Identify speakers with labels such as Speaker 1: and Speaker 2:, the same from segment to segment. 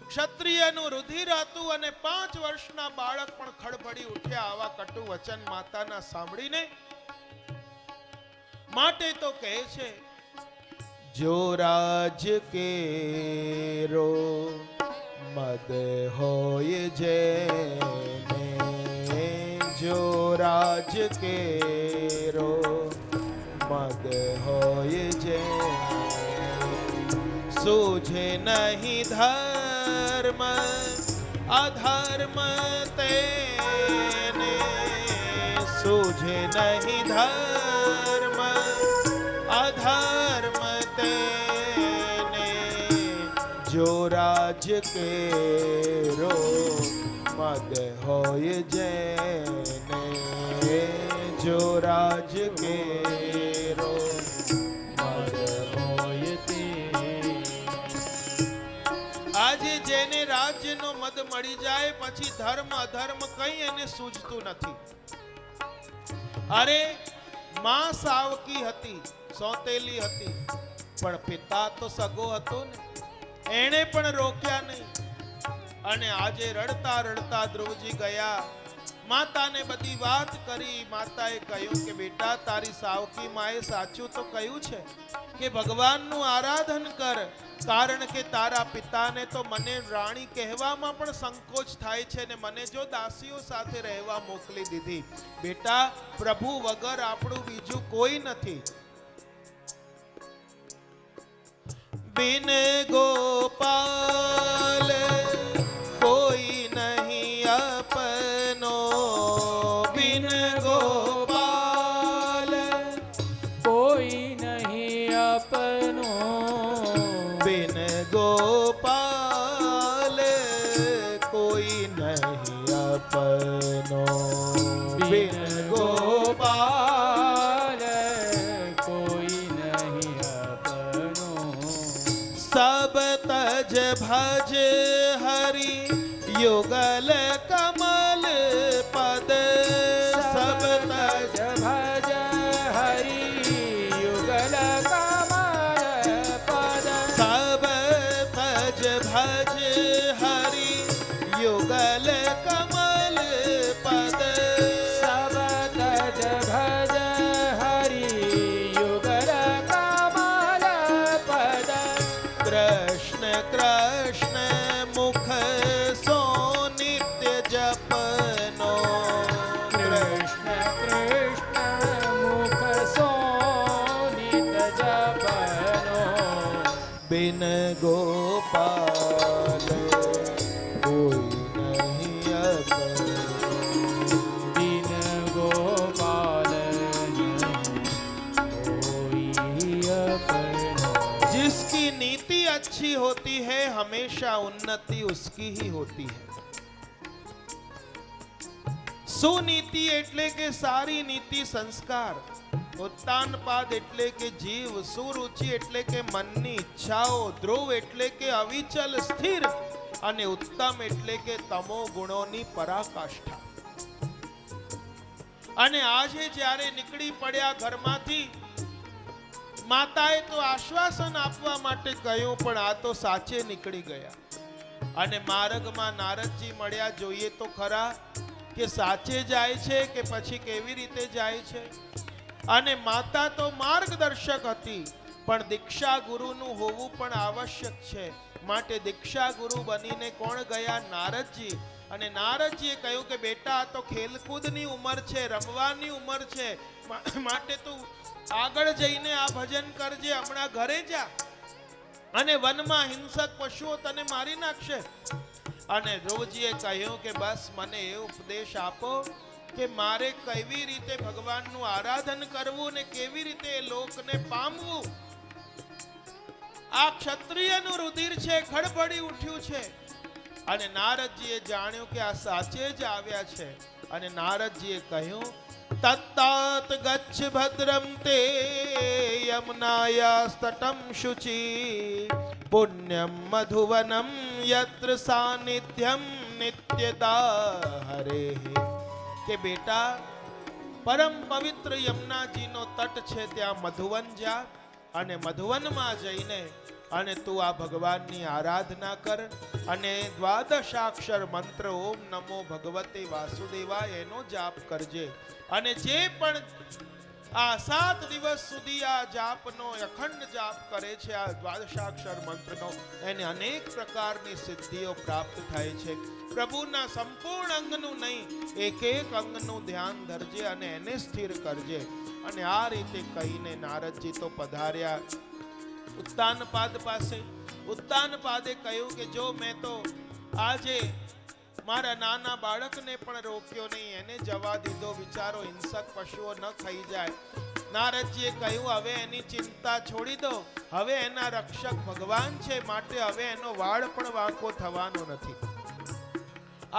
Speaker 1: ક્ષત્રિયનું રુધિર હતું અને 5 વર્ષના બાળક પણ ખડભડી ઉઠ્યા આવા કટુ વચન માતાના સાંભળીને માટે તો કહે છે, જો રાજ કેરો મદ હોય જેને, જો રાજ કેરો મદ હોય જેને, सूझे नहीं धर्म अधर्म तेने, सूझे नहीं धर्म अधर्म तेने, जो राज केरो मद होय जेने, जो राज केरो આજે જેને રાજ્યનો મદ મળી જાય પછી ધર્મ અધર્મ કઈ એને સૂઝતું નથી. અરે માં સાવકી હતી, સોતેલી હતી, પણ પિતા તો સગો હતો ને, એણે પણ રોક્યા નહીં. અને આજે રડતા રડતા ધ્રુવજી ગયા, માતાને બધી વાત કરી. માતાએ કહ્યું કે બેટા, તારી સાવકી માએ સાચું તો કહ્યું છે કે ભગવાનનું આરાધન કર, કારણ કે તારા પિતાને તો મને રાણી કહેવામાં પણ સંકોચ થાય છે ને મને જો દાસીઓ સાથે રહેવા મોકલી દીધી. બેટા, પ્રભુ વગર આપણું બીજું કોઈ નથી. બિન ગોપાલ કોઈ નહીં અપનો, બિન ગોપાલ
Speaker 2: કોઈ નહીં અપનો,
Speaker 1: बिन गोपाल कोई नहीं अपनो, बिन गोपाल
Speaker 2: કોઈ નહીં અપનો,
Speaker 1: सब तज भज हरि युगल कमल पद, सब तज
Speaker 2: ભજ હરિ યુગલ કમળ પદ,
Speaker 1: सब तज भज हरि युगल कमल पद,
Speaker 2: સબ તજ ભજ હરિ યુગલ કમળ પદ,
Speaker 1: कृष्ण कृष्ण मुख सो नित्य जपनो,
Speaker 2: કૃષ્ણ કૃષ્ણ મુખ સો નિત જપનો,
Speaker 1: बिन गोपाल कोई नहीं अपनो,
Speaker 2: बिन गोपाल कोई अपनो,
Speaker 1: जिसकी नीति अच्छी होती है हमेशा उन्नति उसकी ही होती है. सुनीति એટલે કે સારી નીતિ સંસ્કાર, ઉત્તાનપાદ એટલે કે જીવ, સુરુચિ એટલે કે મનની ઈચ્છાઓ, ધ્રુવ એટલે કે અવિચલ સ્થિર અને ઉત્તમ એટલે કે તમો ગુણોની પરાકાષ્ઠા. અને આજે જ્યારે નીકળી પડ્યા ઘરમાંથી, માતાએ તો આશ્વાસન આપવા માટે કહ્યું, પણ આ તો સાચે નીકળી ગયા. અને માર્ગમાં નારદજી મળ્યા. જોઈએ તો ખરા કે સાચે જાય છે કે પછી કેવી રીતે જાય છે. અને માતા તો માર્ગદર્શક હતી, પણ દીક્ષા ગુરુનું હોવું પણ આવશ્યક છે. માટે દીક્ષા ગુરુ બનીને કોણ ગયા? નારદજી. અને નારદજીએ કહ્યું કે બેટા, આ તો ખેલકૂદની ઉંમર છે, રમવાની ઉંમર છે, માટે તું આગળ જઈને આ ભજન કરજે, હમણાં ઘરે જા, અને વનમાં હિંસક પશુઓ તને મારી નાખશે. અને ધ્રુવજીએ કહ્યું કે બસ મને એ ઉપદેશ આપો કે મારે કેવી રીતે ભગવાનનું આરાધન કરવું ને કેવી રીતે એ લોકને પામવું. આ ક્ષત્રિયનું રુધિર છે, ખડભડી ઉઠ્યું છે. અને નારદજીએ જાણ્યું કે આ સાચે જ આવ્યા છે. અને નારદજીએ કહ્યું, તત્તાત ગચ્છ ભદ્રમ તે યમુનાયા તટમ શુચિ, પુણ્યમ મધુવનમ યત્ર સાનિધ્યમ નિત્યતા હરે. કે બેટા, પરમ પવિત્ર યમુનાજીનો તટ છે, ત્યાં મધુવન જા અને મધુવનમાં જઈને અને તું આ ભગવાનની આરાધના કર અને દ્વાદશાક્ષર મંત્ર ઓમ નમો ભગવતે વાસુદેવાય એનો જાપ કરજે. અને જે પણ આ 7 દિવસ સુધી આ જાપનો અખંડ જાપ કરે છે, આ દ્વાદશાક્ષર મંત્રનો, એને અનેક પ્રકારની સિદ્ધિઓ પ્રાપ્ત થાય છે. પ્રભુના સંપૂર્ણ અંગનું નહીં, એક એક અંગનું ધ્યાન ધરજે અને એને સ્થિર કરજે. અને આ રીતે કહીને નારદજી તો પધાર્યા ઉત્તાનપાદ પાસે. ઉત્તાનપાદે કહ્યું કે જો મેં તો આજે મારા નાના બાળકને પણ રોક્યો નહીં, એને જવા દીધો, વિચારો હિંસક પશુઓ ન ખાઈ જાય. નારદજીએ કહ્યું હવે એની ચિંતા છોડી દો, હવે એના રક્ષક ભગવાન છે, માટે હવે એનો વાળ પણ વાંકો થવાનો નથી.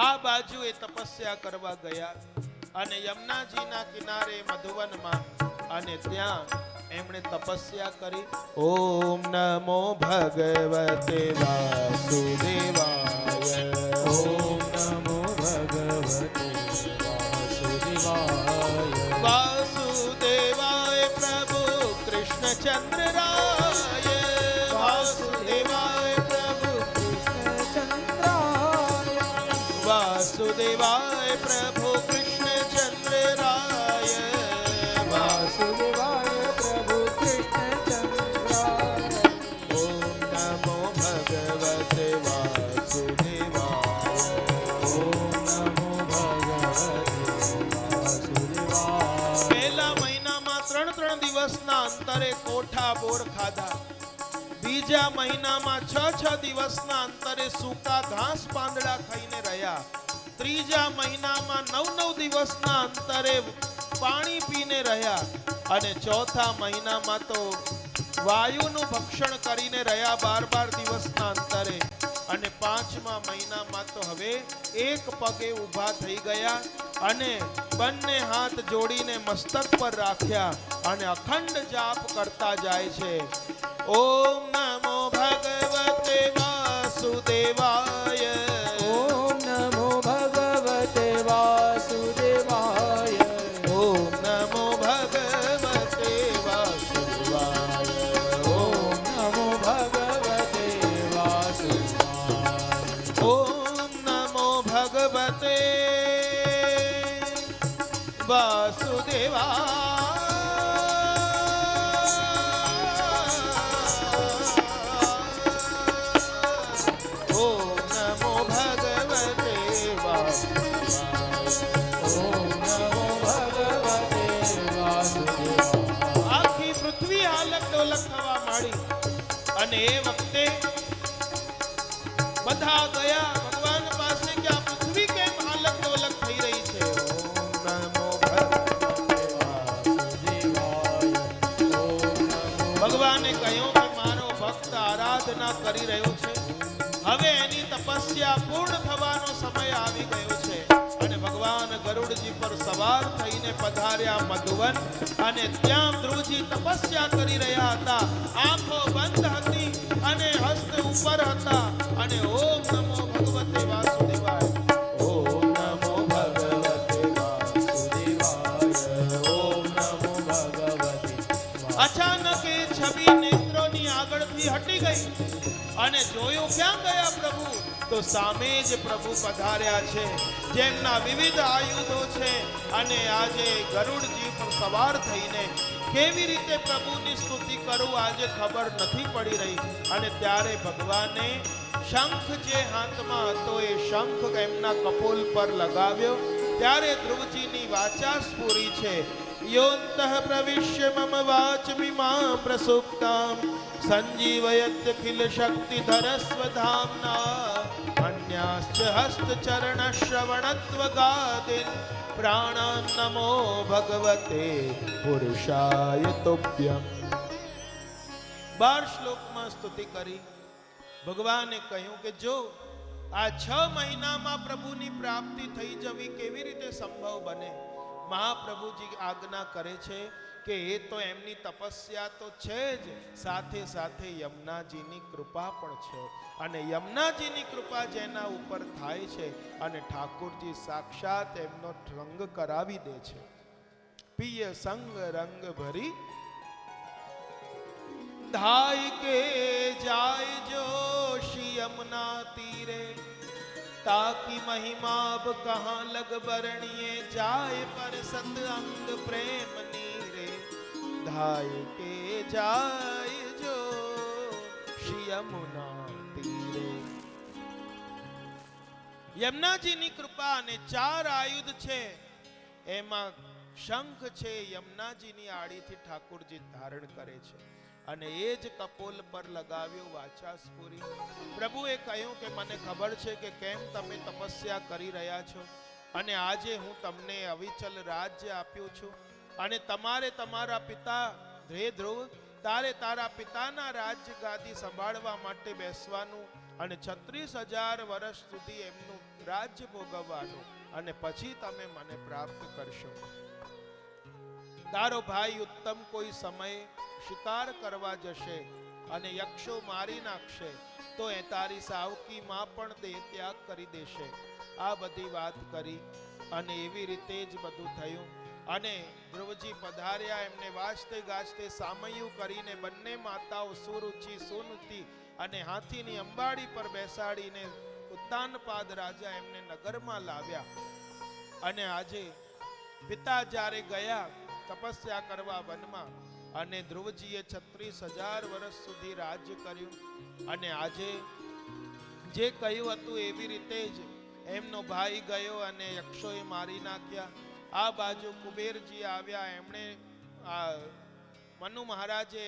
Speaker 1: આ બાજુ એ તપસ્યા કરવા ગયા અને યમુનાજીના કિનારે મધુવનમાં, અને ત્યાં એમણે તપસ્યા કરી. ઓમ નમો ભગવતે વાસુદેવાય.
Speaker 2: ઓમ નમો ભગવતે વાસુદેવાય.
Speaker 1: વાસુદેવાય પ્રભુ કૃષ્ણચંદ્ર રાય. વાસુદેવાય પ્રભુ
Speaker 2: કૃષ્ણચંદ્રાય.
Speaker 1: વાસુદેવાય પ્રભુ કૃષ્ણચંદ્ર રાય.
Speaker 2: વાસુદેવાય પ્રભુ કૃષ્ણચંદ્રાય.
Speaker 1: ઓમ નમો ભગવતે વાસુદેવાય.
Speaker 2: ઓમ નમો ભગવતે વાસુદેવાય.
Speaker 1: પહેલા મહિનામાં 3 દિવસના અંતરે કોઠા બોર ખાધા. બીજા મહિનામાં 6 દિવસના અંતરે સૂકા ઘાસ પાંદડા ખાઈને રહ્યા. ત્રીજા મહિનામાં 9 દિવસના અંતરે પાણી પીને રહ્યા. અને ચોથા મહિનામાં તો વાયુનું ભક્ષણ કરીને રહ્યા 12 દિવસના અંતરે. અને પાંચમા મહિનામાં તો હવે એક પગે ઊભા થઈ ગયા અને બંને હાથ જોડીને મસ્તક પર રાખ્યા અને અખંડ જાપ કરતા જાય છે. ઓમ નમો ભગવતે વાસુદેવાય.
Speaker 2: ઓમ નમો ભગવતે વાસુદેવાય.
Speaker 1: ઓમ નમો ભગવતે વાસુદેવાય.
Speaker 2: ઓમ નમો ભગવતે વાસુદેવાય.
Speaker 1: ઓમ નમો ભગવતે વાસુદેવાય. ઓમ નમો ભગવતે વાસુદેવાય.
Speaker 2: ઓમ નમો ભગવતે વાસુદેવાય.
Speaker 1: આખી પૃથ્વી હાલક ડોલક થવા માંડી. અને એ વખતે બધા ગયા ભગવાન પાસે કે આ પૃથ્વી કેમ હાલક ડોલક થઈ રહી છે. ઓમ નમો ભગવતે
Speaker 2: વાસુદેવાય. ઓમ નમો
Speaker 1: ભગવાને કહ્યું કે મારો ભક્ત આરાધના કરી રહ્યો છે, હવે એની તપસ્યા પૂર્ણ થવાનો સમય આવી ગયો છે. અને ભગવાન ગરુડજી પર સવાર થઈને પધાર્યા મધુવન. અને ત્યાં ધ્રુવજી તપસ્યા કરી રહ્યા હતા. આંખો બંધ હતી અને હસ્ત ઉપર હતા. અને ઓમ નમો ભગવતે વાસુદેવાય. ઓમ નમો ભગવતે વાસુદેવાય.
Speaker 2: ઓમ નમો ભગવતે
Speaker 1: અચાનક એ છબી નેત્રોની આગળથી હટી ગઈ અને જોયું ક્યાં ગયા પ્રભુ, તો સામે જ પ્રભુ પધાર્યા છે, જેમના વિવિધ આયુધો છે. અને આજે ગરુડજી પર સવાર થઈને કેવી રીતે પ્રભુની સ્તુતિ કરું આજે ખબર નથી પડી રહી. અને ત્યારે ભગવાને શંખ જે હાથમાં હતો એ શંખ એમના કપોલ પર લગાવ્યો. ત્યારે ધ્રુવજીની વાચા સ્ફુરી છે. યોંતઃ પ્રવિશ્ય મમ વાચમિમાં પ્રસુપ્તાં સંજીવયત્યખિલ શક્તિધરસ્વધામ્ના અન્યાશ્ચ હસ્તચરણ શ્રવણત્વગાદિન પ્રાણાન નમો ભગવતે પુરુષાય તુભ્યમ. 12 શ્લોકમાં સ્તુતિ કરી. ભગવાને કહ્યું કે જો આ 6 મહિનામાં પ્રભુની પ્રાપ્તિ થઈ જવી કેવી રીતે સંભવ બને. મહાપ્રભુજી આજ્ઞા કરે છે કે એ તો એમની તપસ્યા તો છે જ, સાથે સાથે યમુનાજીની કૃપા પણ છે. અને યમુનાજીની કૃપા જેના ઉપર થાય છે અને ઠાકોરજી સાક્ષાત એમનો રંગ કરાવી દે છે. પિય સંગ રંગ ભરી धाई के जाय जो श्री यमुना तीरे, ताकि महिमा अब कहाँ लग बरणिए, जाय पर सत अंग प्रेम नीरे। धाय के जाय जो श्री यमुना तीरे। યમુનાજીની કૃપા અને 4 આયુધ છે, એમાં શંખ છે, યમુનાજીની આડીથી ઠાકોરજી ધારણ કરે છે અને એ જ કપોલ પર લગાવ્યો વાચાસ્પુરી. પ્રભુએ કહ્યું કે મને ખબર છે કે કેમ તમે તપસ્યા કરી રહ્યા છો અને આજે હું તમને અવિચલ રાજ્ય આપ્યું છું અને તમારે તમારા પિતા હે ધ્રુવ, તારે તારા પિતાના રાજ્ય ગાદી સંભાળવા માટે બેસવાનું અને 36,000 વર્ષ સુધી એમનું રાજ્ય ભોગવવાનું અને પછી તમે મને પ્રાપ્ત કરશો. તારો ભાઈ ઉત્તમ કોઈ સમયે શિકાર કરવા જશે અને યક્ષો મારી નાખશે તો એ તારી સાવકી માં પણ દેહ ત્યાગ કરી દેશે. આ બધી વાત કરી અને એવી રીતે જ બધું થયું અને ધ્રુવજી પધાર્યા. એમને વાજતે ગાજતે સામૈયું કરીને બંને માતાઓ સુરુચિ સુનતી અને હાથીની અંબાડી પર બેસાડીને ઉત્તાનપાદ રાજા એમને નગરમાં લાવ્યા. અને આજે પિતા જ્યારે ગયા તપસ્યા કરવા વનમાં અને ધ્રુવજીએ 36,000 વર્ષ સુધી રાજ્ય કર્યું અને આજે જે કહ્યું હતું એવી રીતે જ એમનો ભાઈ ગયો અને યક્ષોએ મારી નાખ્યા. આ બાજુ કુબેરજી આવ્યા, એમણે મનુ મહારાજે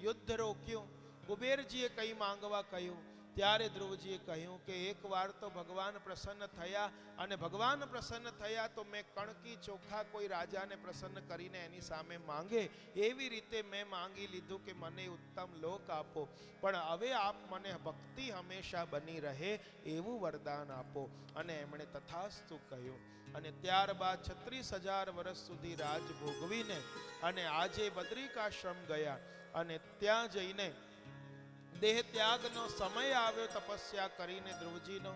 Speaker 1: યુદ્ધ રોક્યું. કુબેરજીએ કંઈ માંગવા કહ્યું ત્યારે ધ્રુવજીએ કહ્યું કે એકવાર તો ભગવાન પ્રસન્ન થયા અને ભગવાન પ્રસન્ન થયા તો મેં કણકી ચોખા કોઈ રાજાને પ્રસન્ન કરીને એની સામે માંગે એવી રીતે મેં માંગી લીધું કે મને ઉત્તમ લોક આપો, પણ હવે આપ મને ભક્તિ હંમેશા બની રહે એવું વરદાન આપો. અને એમણે તથાસ્તુ કહ્યું અને ત્યારબાદ 36,000 વર્ષ સુધી રાજ ભોગવીને અને આજે બદ્રિકાશ્રમ ગયા અને ત્યાં જઈને દેહ ત્યાગનો સમય આવ્યો તપસ્યા કરીને ધ્રુવજીનો.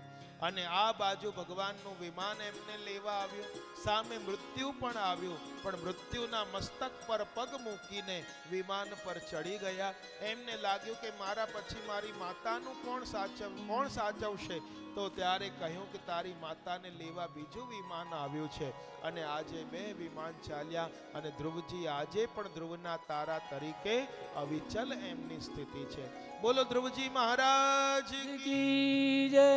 Speaker 1: અને આ બાજુ ભગવાનનું વિમાન એમને લેવા આવ્યું. સામે મૃત્યુ પણ આવ્યું, પણ મૃત્યુના મસ્તક પર પગ મૂકીને વિમાન પર ચડી ગયા. એમને લાગ્યું કે મારા પછી મારી માતાનું કોણ સાચવશે? તો ત્યારે કહ્યું કે તારી માતાને લેવા બીજું વિમાન આવ્યું છે. અને આજે 2 વિમાન ચાલ્યા અને ધ્રુવજી આજે પણ ધ્રુવના તારા તરીકે અવિચલ એમની સ્થિતિ છે. બોલો ધ્રુવજી મહારાજ
Speaker 2: કી જય.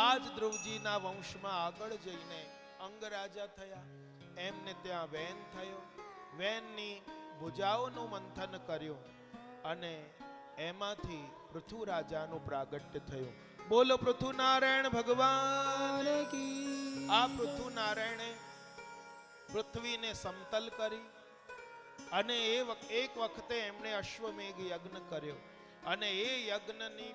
Speaker 1: આજ ધ્રુવજીના વંશમાં આગળ જઈને અંગ રાજા થયા. એમને ત્યાં વેન થયો. વેનની ભુજાઓનું મંથન કર્યું અને એમાંથી પૃથુ રાજાનું પ્રાગટ્ય થયું. બોલો પૃથુનારાયણ ભગવાન
Speaker 2: કી.
Speaker 1: આ પૃથુનારાયણે પૃથ્વીને સમતલ કરી અને એક વખતે એમણે અશ્વમેઘ યજ્ઞ કર્યો અને એ યજ્ઞની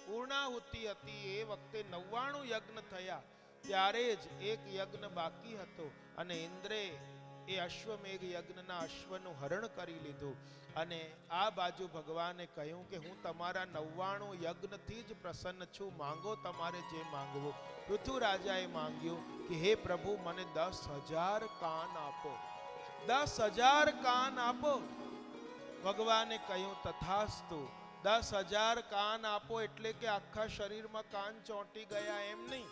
Speaker 1: પૂર્ણાહુતિ હતી. એ વખતે 99 યજ્ઞ થયા. ત્યારે જ એક યજ્ઞ બાકી હતો અને ઇન્દ્રે એ અશ્વમેઘ યજ્ઞના અશ્વનું હરણ કરી લીધું. અને આ બાજુ ભગવાને કહ્યું કે હું તમારા 99 યજ્ઞથી જ પ્રસન્ન છું, માંગો તમારે જે માંગવું. પૃથુ રાજાએ માંગ્યું કે હે પ્રભુ મને 10,000 કાન આપો, 10,000 કાન આપો. ભગવાને કહ્યું તથાસ્તુ. 10,000 કાન આપો એટલે કે આખા શરીરમાં કાન ચોંટી ગયા એમ નહીં,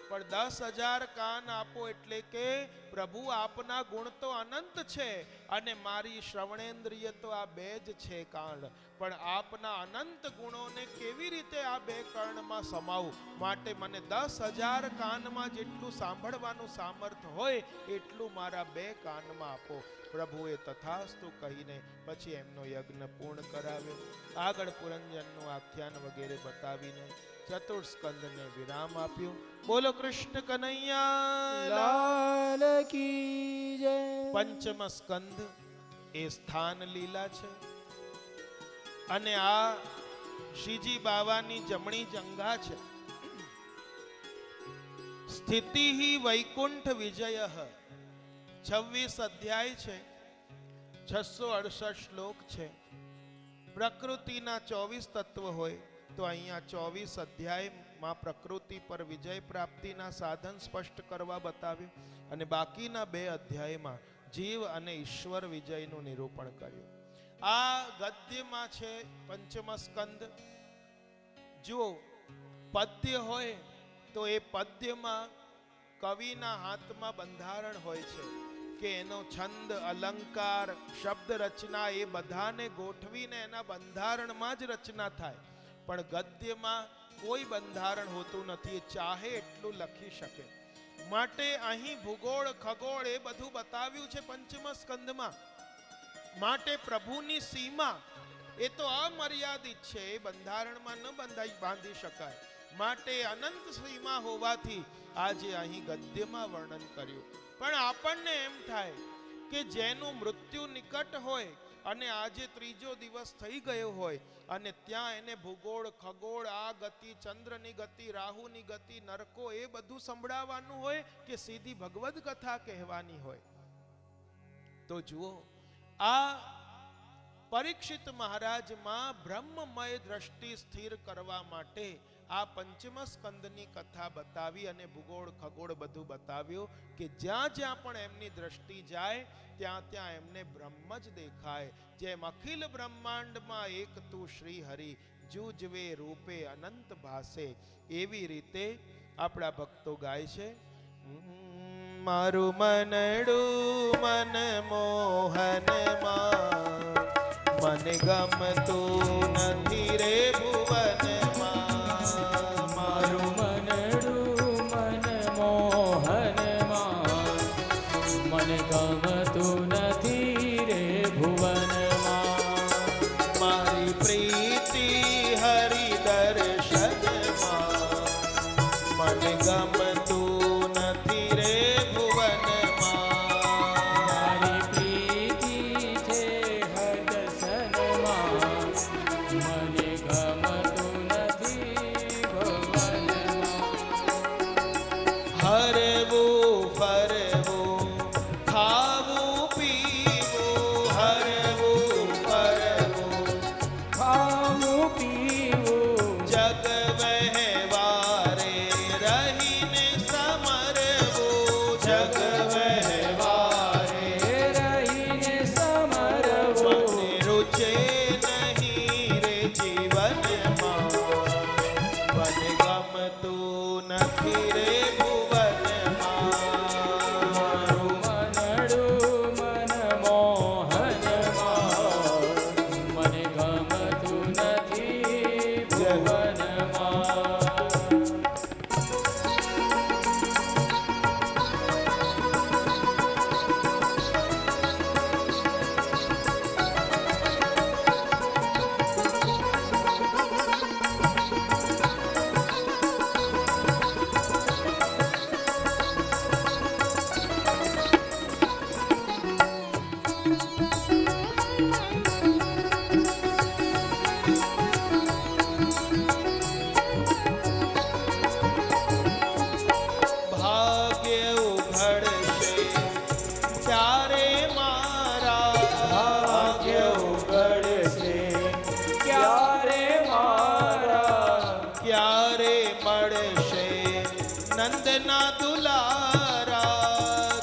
Speaker 1: પણ 10,000 કાન આપો એટલે કે પ્રભુ આપના ગુણ તો અનંત છે અને મારી શ્રવણેન્દ્રિય તો આ 2 જ છે કાન, પણ આપના અનંત ગુણોને કેવી રીતે આ 2 કર્ણમાં સમાવું? માટે મને 10,000 કાનમાં જેટલું સાંભળવાનું સામર્થ હોય એટલું મારા 2 કાનમાં આપો. પ્રભુએ તથાસ્તુ કહીને પછી એમનો યજ્ઞ પૂર્ણ કરાવ્યો. આગળ પુરંજનનું આખ્યાન વગેરે બતાવીને ચતુર્સ્કંદને વિરામ આપ્યું. બોલો કૃષ્ણ કનૈયા
Speaker 2: લાલ કી જય.
Speaker 1: પંચમ સ્કંદ એ સ્થાન લીલા છે અને આ શ્રીજી બાવાની જમણી જંઘા છે. સ્થિતિ વૈકુંઠ વિજય 26 અધ્યાય છે, 668 શ્લોક છે. પ્રકૃતિના 24 તત્વ હોય તો અહીંયા 24 અધ્યાયમાં પ્રકૃતિ પર વિજય પ્રાપ્તિના સાધન સ્પષ્ટ કરવા બતાવ્યું અને બાકીના 2 અધ્યાયમાં જીવ અને ઈશ્વર વિજયનું નિરૂપણ કર્યું. આ ગદ્યમાં છે પંચમ સ્કંદ. જુઓ, પદ્ય હોય તો એ પદ્યમાં કવિના હાથમાં બંધારણ હોય છે કે એનો છંદ, અલંકાર, શબ્દ રચના એ બધાને ગોઠવીને એના બંધારણમાં જ રચના થાય. પણ ગદ્યમાં કોઈ બંધારણ હોતું નથી, ચાહે એટલું લખી શકે. માટે અહીં ભૂગોળ, ખગોળ એ બધું બતાવ્યું છે પંચમ સ્કંદમાં. માટે પ્રભુની સીમા એ તો અમર્યાદિત છે, એ બંધારણમાં ન બાંધી શકાય. માટે અનંત સીમા હોવાથી આજે અહીં ગદ્યમાં વર્ણન કર્યું. પણ આપણને એમ થાય કે જેનું મૃત્યુ નિકટ હોય અને આજે ત્રીજો દિવસ થઈ ગયો હોય અને ત્યાં એને ભૂગોળ, ખગોળ, આ ગતિ, ચંદ્રની ગતિ, રાહુની ગતિ, નરકો એ બધું સંભળાવવાનું હોય કે સીધી ભગવદ કથા કહેવાની હોય. તો જુઓ, આ પરીક્ષિત મહારાજમાં બ્રહ્મમય દ્રષ્ટિ સ્થિર કરવા માટે આ પંચમ સ્કંદની કથા બતાવી અને ભૂગોળ, ખગોળ બધું બતાવ્યું કે જ્યાં જ્યાં પણ એમની દ્રષ્ટિ જાય ત્યાં ત્યાં એમને બ્રહ્મ જ દેખાય. જેમ અખિલ બ્રહ્માંડમાં એક તું શ્રી હરિ, જુજવે રૂપે અનંત ભાસે. એવી રીતે આપણા ભક્તો ગાય છે. મારું મનડું મન મોહનમાં, મને ગમતું નથી રે ભુવનમાં.
Speaker 2: મારું મનડું મન મોહનમાં, મને ગમતું નથી રે ભુવનમાં.
Speaker 1: મારી પ્રીતિ હરિ દર્શનમાં, મને ગમતું નથી રે ભુવનમાં.
Speaker 2: મારી પ્રીતિ છે હરદર્શનમાં, મને ગમતું નથી ભુવનમાં.
Speaker 1: હરવું ફરવું, ખાવું પીવું, હરવું ફરવું,
Speaker 2: ખાવું પીવું,
Speaker 1: જગ વહેવારે રહીને સમરવું, જગ વહેવારે
Speaker 2: રહીને સમરવું.
Speaker 1: મને રૂચે નહીં રે જીવનમાં, મને ગમતું નથી રે ભુવનમાં.
Speaker 2: મારું મનડું મન મોહનમાં, મને ગમતું નથી ભુવનમાં.
Speaker 1: ભાગ્ય ઉઘડશે ત્યારે મારા,
Speaker 2: ભાગ્ય ઉઘડશે ક્યારે મારા,
Speaker 1: ક્યારે મળશે નંદના દુલારા,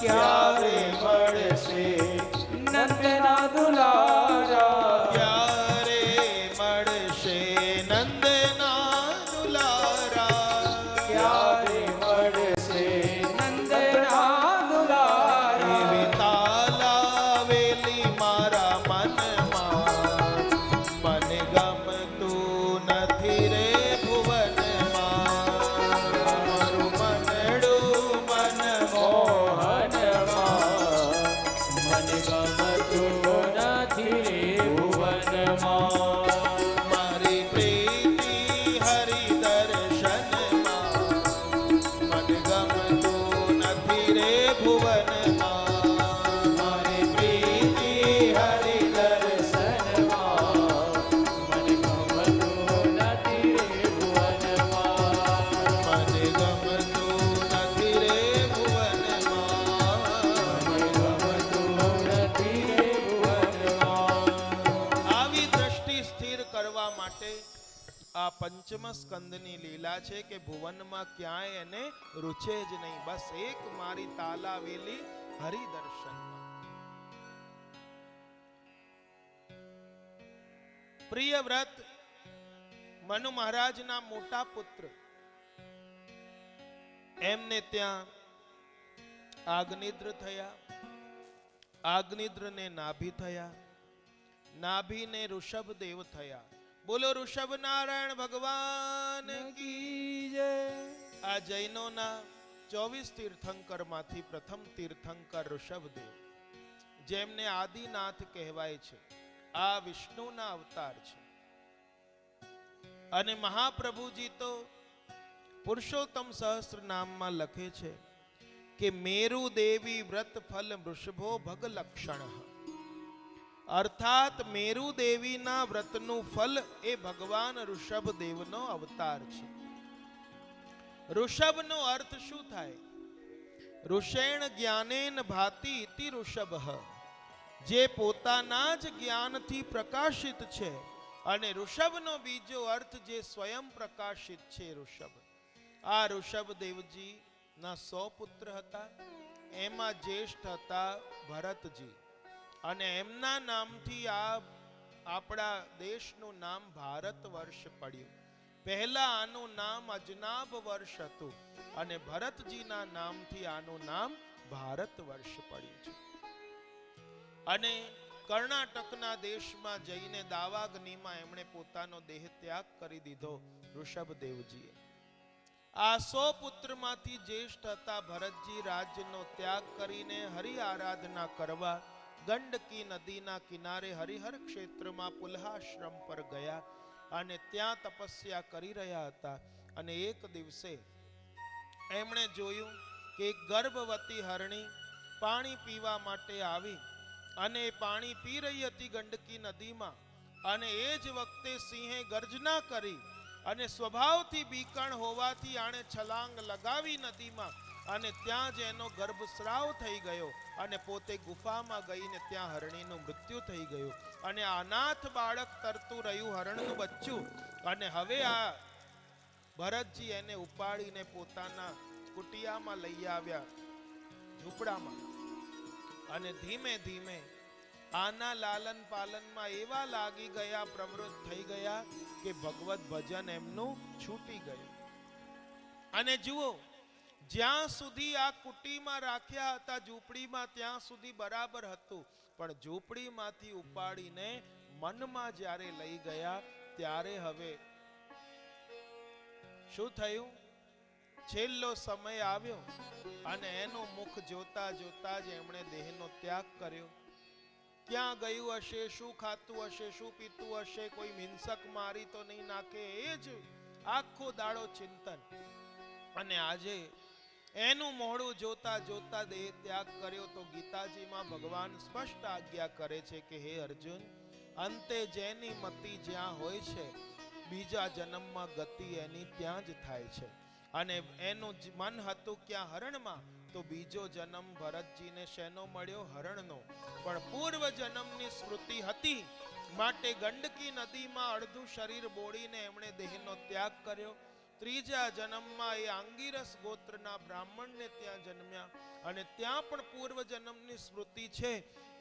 Speaker 2: ક્યારે મળશે નંદના દુલારા,
Speaker 1: ક્યારે મળશે નંદના દુલારા.
Speaker 2: ક્યારે મળશે નંદના દુલારા.
Speaker 1: એવી તાલાવેલી મારા મનમાં, મને ગમતું નથી રે ભુવનમાં. મારું મનડું મન
Speaker 2: મોહનમાં, મને ગમતું નથી રે ભુવનમાં.
Speaker 1: મારી પ્રીતિ હરિ દર્શનમાં, મને ગમતું નથી રે ભુવનમાં.
Speaker 2: મારી પ્રીતિ હરિ દર્શનમાં, મને ગમતું નથી રે ભુવનમાં.
Speaker 1: મને ગમતું નથી રે ભુવનમાં.
Speaker 2: મને ગમતું નથી રે ભુવનમાં.
Speaker 1: આવી દ્રષ્ટિ સ્થિર કરવા માટે આ પંચમ સ્કંદની લીલા છે કે ભુવનમાં ક્યાંય એને રૂચે જ નહીં, બસ એક મારી તાલાવેલી હરિદર્શનમાં. પ્રિય વ્રત મનુ મહારાજના મોટા પુત્ર એમને ત્યાં આગનિદ્ર થયા, આગનિદ્રને નાભી થયા, નાભીને ઋષભદેવ થયા. બોલો ઋષભ નારાયણ ભગવાન
Speaker 2: કી જય.
Speaker 1: આ જૈનોના 24 તીર્થંકર માંથી પ્રથમ તીર્થંકર ઋષભદેવ, જેમને આદિનાથ કહેવાય છે, આ વિષ્ણુના અવતાર છે. અને મહાપ્રભુજી તો પુરુષોત્તમ સહસ્ત્ર નામમાં લખે છે કે મેરુ દેવી વ્રત ફલ વૃષભો ભગ લક્ષણ, અર્થાત મેરુ દેવીના વ્રતનું ફલ એ ભગવાન ઋષભદેવનો અવતાર છે. ઋષભનો અર્થ શું થાય? ઋષેણ જ્ઞાનેન ભાતિ ઇતિ ઋષભ, જે પોતાના જ જ્ઞાનથી પ્રકાશિત છે. અને ઋષભનો બીજો અર્થ જે સ્વયં પ્રકાશિત છે ઋષભ. આ ઋષભદેવજી ના 100 પુત્ર હતા, એમાં જ્યેષ્ઠ હતા ભરતજી, અને એમના નામથી આ આપણા દેશનું નામ ભારત વર્ષ પડ્યું. પહેલા આનું નામ અજનાબ વર્ષ હતું અને ભરતજીના નામથી આનું નામ ભારત વર્ષ પડ્યું છે. અને કર્ણાટકના દેશમાં જઈને દાવાગ્નિમાં એમણે પોતાનો દેહ ત્યાગ કરી દીધો ઋષભદેવજીએ. આ 100 પુત્રમાંથી જ્યેષ્ઠ હતા ભરતજી રાજ્યનો ત્યાગ કરીને હરિ આરાધના કરવા ગંડકી નદીના કિનારે હરિહર ક્ષેત્રમાં પુલ્હાશ્રમ પર ગયા અને ત્યાં તપસ્યા કરી રહ્યા હતા. અને એક દિવસે એમણે જોયું કે એક ગર્ભવતી હરણી પાણી પીવા માટે આવી અને પાણી પી રહી હતી ગંડકી નદીમાં. અને એ જ વખતે સિંહે ગર્જના કરી અને સ્વભાવથી બીકણ હોવાથી આણે છલાંગ લગાવી નદીમાં, અને ત્યાં જ એનો ગર્ભસ્રાવ થઈ ગયો અને પોતે ગુફામાં ગઈને ત્યાં હરણીનું મૃત્યુ થઈ ગયું. અને અનાથ બાળક તરતું રહ્યું, હરણનું બચ્ચું. અને હવે આ ભરતજી એને ઉપાડીને પોતાના કુટિયામાં લઈ આવ્યા, ઝૂંપડામાં. અને ધીમે ધીમે આના લાલન પાલનમાં એવા લાગી ગયા, પ્રવૃત્ત થઈ ગયા કે ભગવત ભજન એમનું છૂટી ગયું. અને જુઓ, જ્યાં સુધી આ કુટીમાં રાખ્યા હતા ઝૂંપડીમાં ત્યાં સુધી બરાબર હતું, પણ ઝૂંપડીમાંથી ઉપાડીને મનમાં જ્યારે લઈ ગયા ત્યારે હવે શું થયું? છેલ્લો સમય આવ્યો અને એનું મુખ જોતા જોતા જ એમણે દેહનો ત્યાગ કર્યો. ક્યાં ગયું હશે, શું ખાતું હશે, શું પીતું હશે, કોઈ હિંસક મારી તો નહીં નાખે, એ જ આખો દાડો ચિંતન. અને આજે એનું મોઢું જોતા જોતા દેહ ત્યાગ કર્યો. તો ગીતાજીમાં ભગવાન સ્પષ્ટ આજ્ઞા કરે છે કે હે અર્જુન, અંતે જેની મતિ જ્યાં હોય છે બીજા જન્મમાં ગતિ એની ત્યાં જ થાય છે. અને એનું મન હતું ક્યાં? હરણમાં. તો બીજો જન્મ ભરતજીને શેનો મળ્યો? હરણનો. પણ પૂર્વ જન્મની સ્મૃતિ હતી માટે ગંડકી નદીમાં અડધું શરીર બોળીને એમણે દેહનો ત્યાગ કર્યો. ત્રીજા જન્મમાં એ આંગીરસ ગોત્રના બ્રાહ્મણને ત્યાં જન્મ્યા અને ત્યાં પણ પૂર્વ જન્મની સ્મૃતિ છે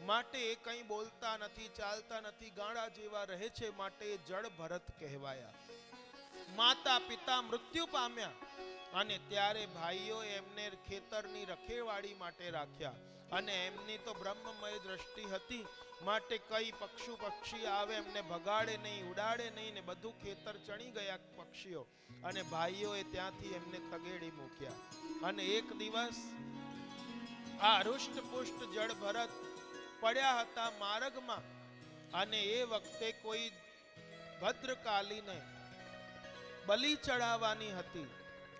Speaker 1: માટે એ કંઈ બોલતા નથી, ચાલતા નથી, ગાંડા જેવા રહે છે, માટે એ જળ ભરત કહેવાયા. માતા પિતા મૃત્યુ પામ્યા અને ત્યારે ભાઈઓ એમને ખેતરની રખેવાળી માટે રાખ્યા. અને એમની તો બ્રહ્મમય દ્રષ્ટિ હતી માટે કઈ પક્ષુ પક્ષી આવે એમને ભગાડે નહીં, ઉડાડે નહીં, ને બધું ખેતર ચણી ગયા પક્ષીઓ. અને ભાઈઓએ ત્યાંથી એમને તગેડી મૂક્યા. અને એક દિવસ આ હૃષ્ટપુષ્ટ જળ ભરત પડ્યા હતા માર્ગમાં, અને એ વખતે કોઈ ભદ્રકાલીને બલિ ચડાવવાની હતી.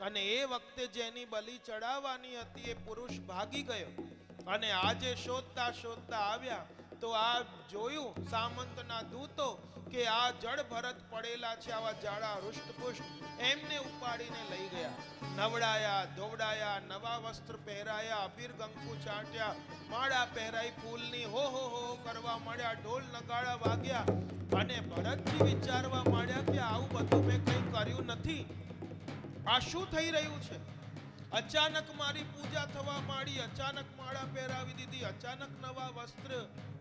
Speaker 1: અને એ વખતે જેની બલિ ચડાવવાની હતી એ પુરુષ ભાગી ગયો. અને આજે શોધતા શોધતા આવ્યા તો આ જોયું સામંતના દૂતો કે આ જળ ભરત પડેલા છે, આવા જાડા હૃષ્ટપુષ્ટ, એમને ઉપાડીને લઈ ગયા. નવડાયા, ધોવડાયા, નવા વસ્ત્ર પહેરાયા, અબીર કંકુ ચાટ્યા, માળા પહેરાઈ ફૂલની, હો હો હો કરવા માંડ્યા, ઢોલ નગાડા વાગ્યા. અને ભરતજી વિચારવા માંડ્યા કે આવું બધું મેં કંઈ કર્યું નથી, આ શું થઈ રહ્યું છે? અચાનક મારી પૂજા થવા માંડી, અચાનક માળા પહેરાવી દીધી, અચાનક નવા વસ્ત્ર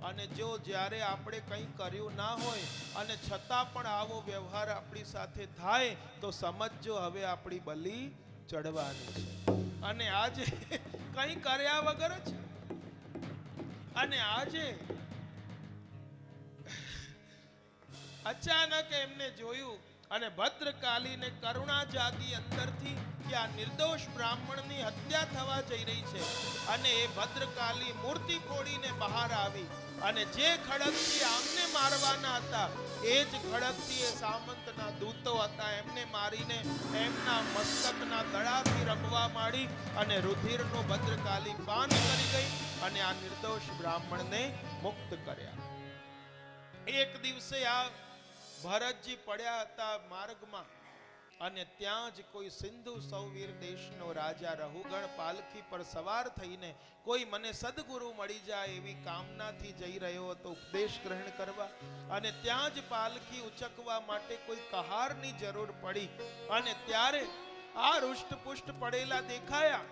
Speaker 1: અને જો જ્યારે આપણે કંઈ કર્યું ના હોય અને છતાં પણ આવો વ્યવહાર આપણી સાથે થાય તો સમજજો હવે આપણી બલી ચડવાની છે. અને આજે કંઈ કર્યા વગર જ અને આજે અચાનક એમને જોયું અને ભદ્રકાલીને કરુણા જાગી અંદરથી કે આ નિર્દોષ બ્રાહ્મણની હત્યા થવા જઈ રહી છે. અને એ ભદ્રકાલી મૂર્તિ ફોડીને બહાર આવી અને જે ખડગથી આમને મારવાના હતા એ જ ખડગથી એ સામંતના દૂતો હતા એમને મારીને એમના મસ્તકના ગળાથી રમવા માંડી અને રુધિરનું ભદ્રકાલી પાન કરી ગઈ અને આ નિર્દોષ બ્રાહ્મણને મુક્ત કર્યા. એક દિવસે આ ભરતજી પડ્યા હતા માર્ગમાં અને ત્યાં જ કોઈ સિંધુ સૌવીર દેશનો રાજા રહુગણ પાલખી પર સવાર થઈને કોઈ મને સદગુરુ મળી જાય એવી કામનાથી જઈ રહ્યો હતો ઉપદેશ ગ્રહણ કરવા. અને ત્યાં જ પાલખી ઉચકવા માટે કોઈ કહારની જરૂર પડી અને ત્યારે આ રુષ્ટપુષ્ટ પડેલા દેખાયા.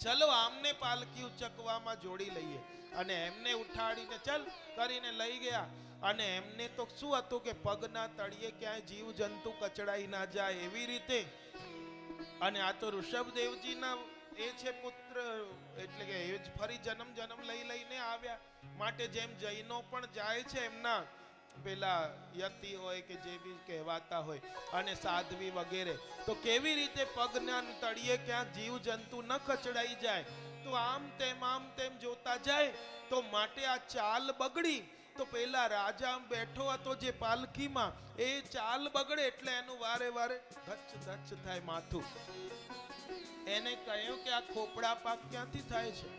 Speaker 1: ચલો આમને પાલખી ઉચકવામાં જોડી લઈએ અને એમને ઉઠાડીને ચલ કરીને લઈ ગયા. અને એમને તો શું હતું કે પગના તળિયે ક્યાંય જીવ જંતુ કચડાઈ ના જાય એવી રીતે. અને આ તો ઋષભદેવજીના એ છે પુત્ર એટલે કે એ જ ફરી જન્મ લઈને આવ્યા માટે જેમ જૈનો પણ જાય છે એમના પેલા યતિ હોય કે જે બી કહેવાતા હોય અને સાધ્વી વગેરે, તો કેવી રીતે પગના તળિયે ક્યાં જીવ જંતુ ન કચડાઈ જાય તો આમ તેમ જોતા જાય તો માટે આ ચાલ બગડી. તો પેલા રાજા બેઠો હતો જે પાલખીમાં એ ચાલ બગડે એટલે એનું વારે વારે ધચ થાય માથું. એને કહ્યું કે આ ખોપડા પાક ક્યાંથી થાય છે?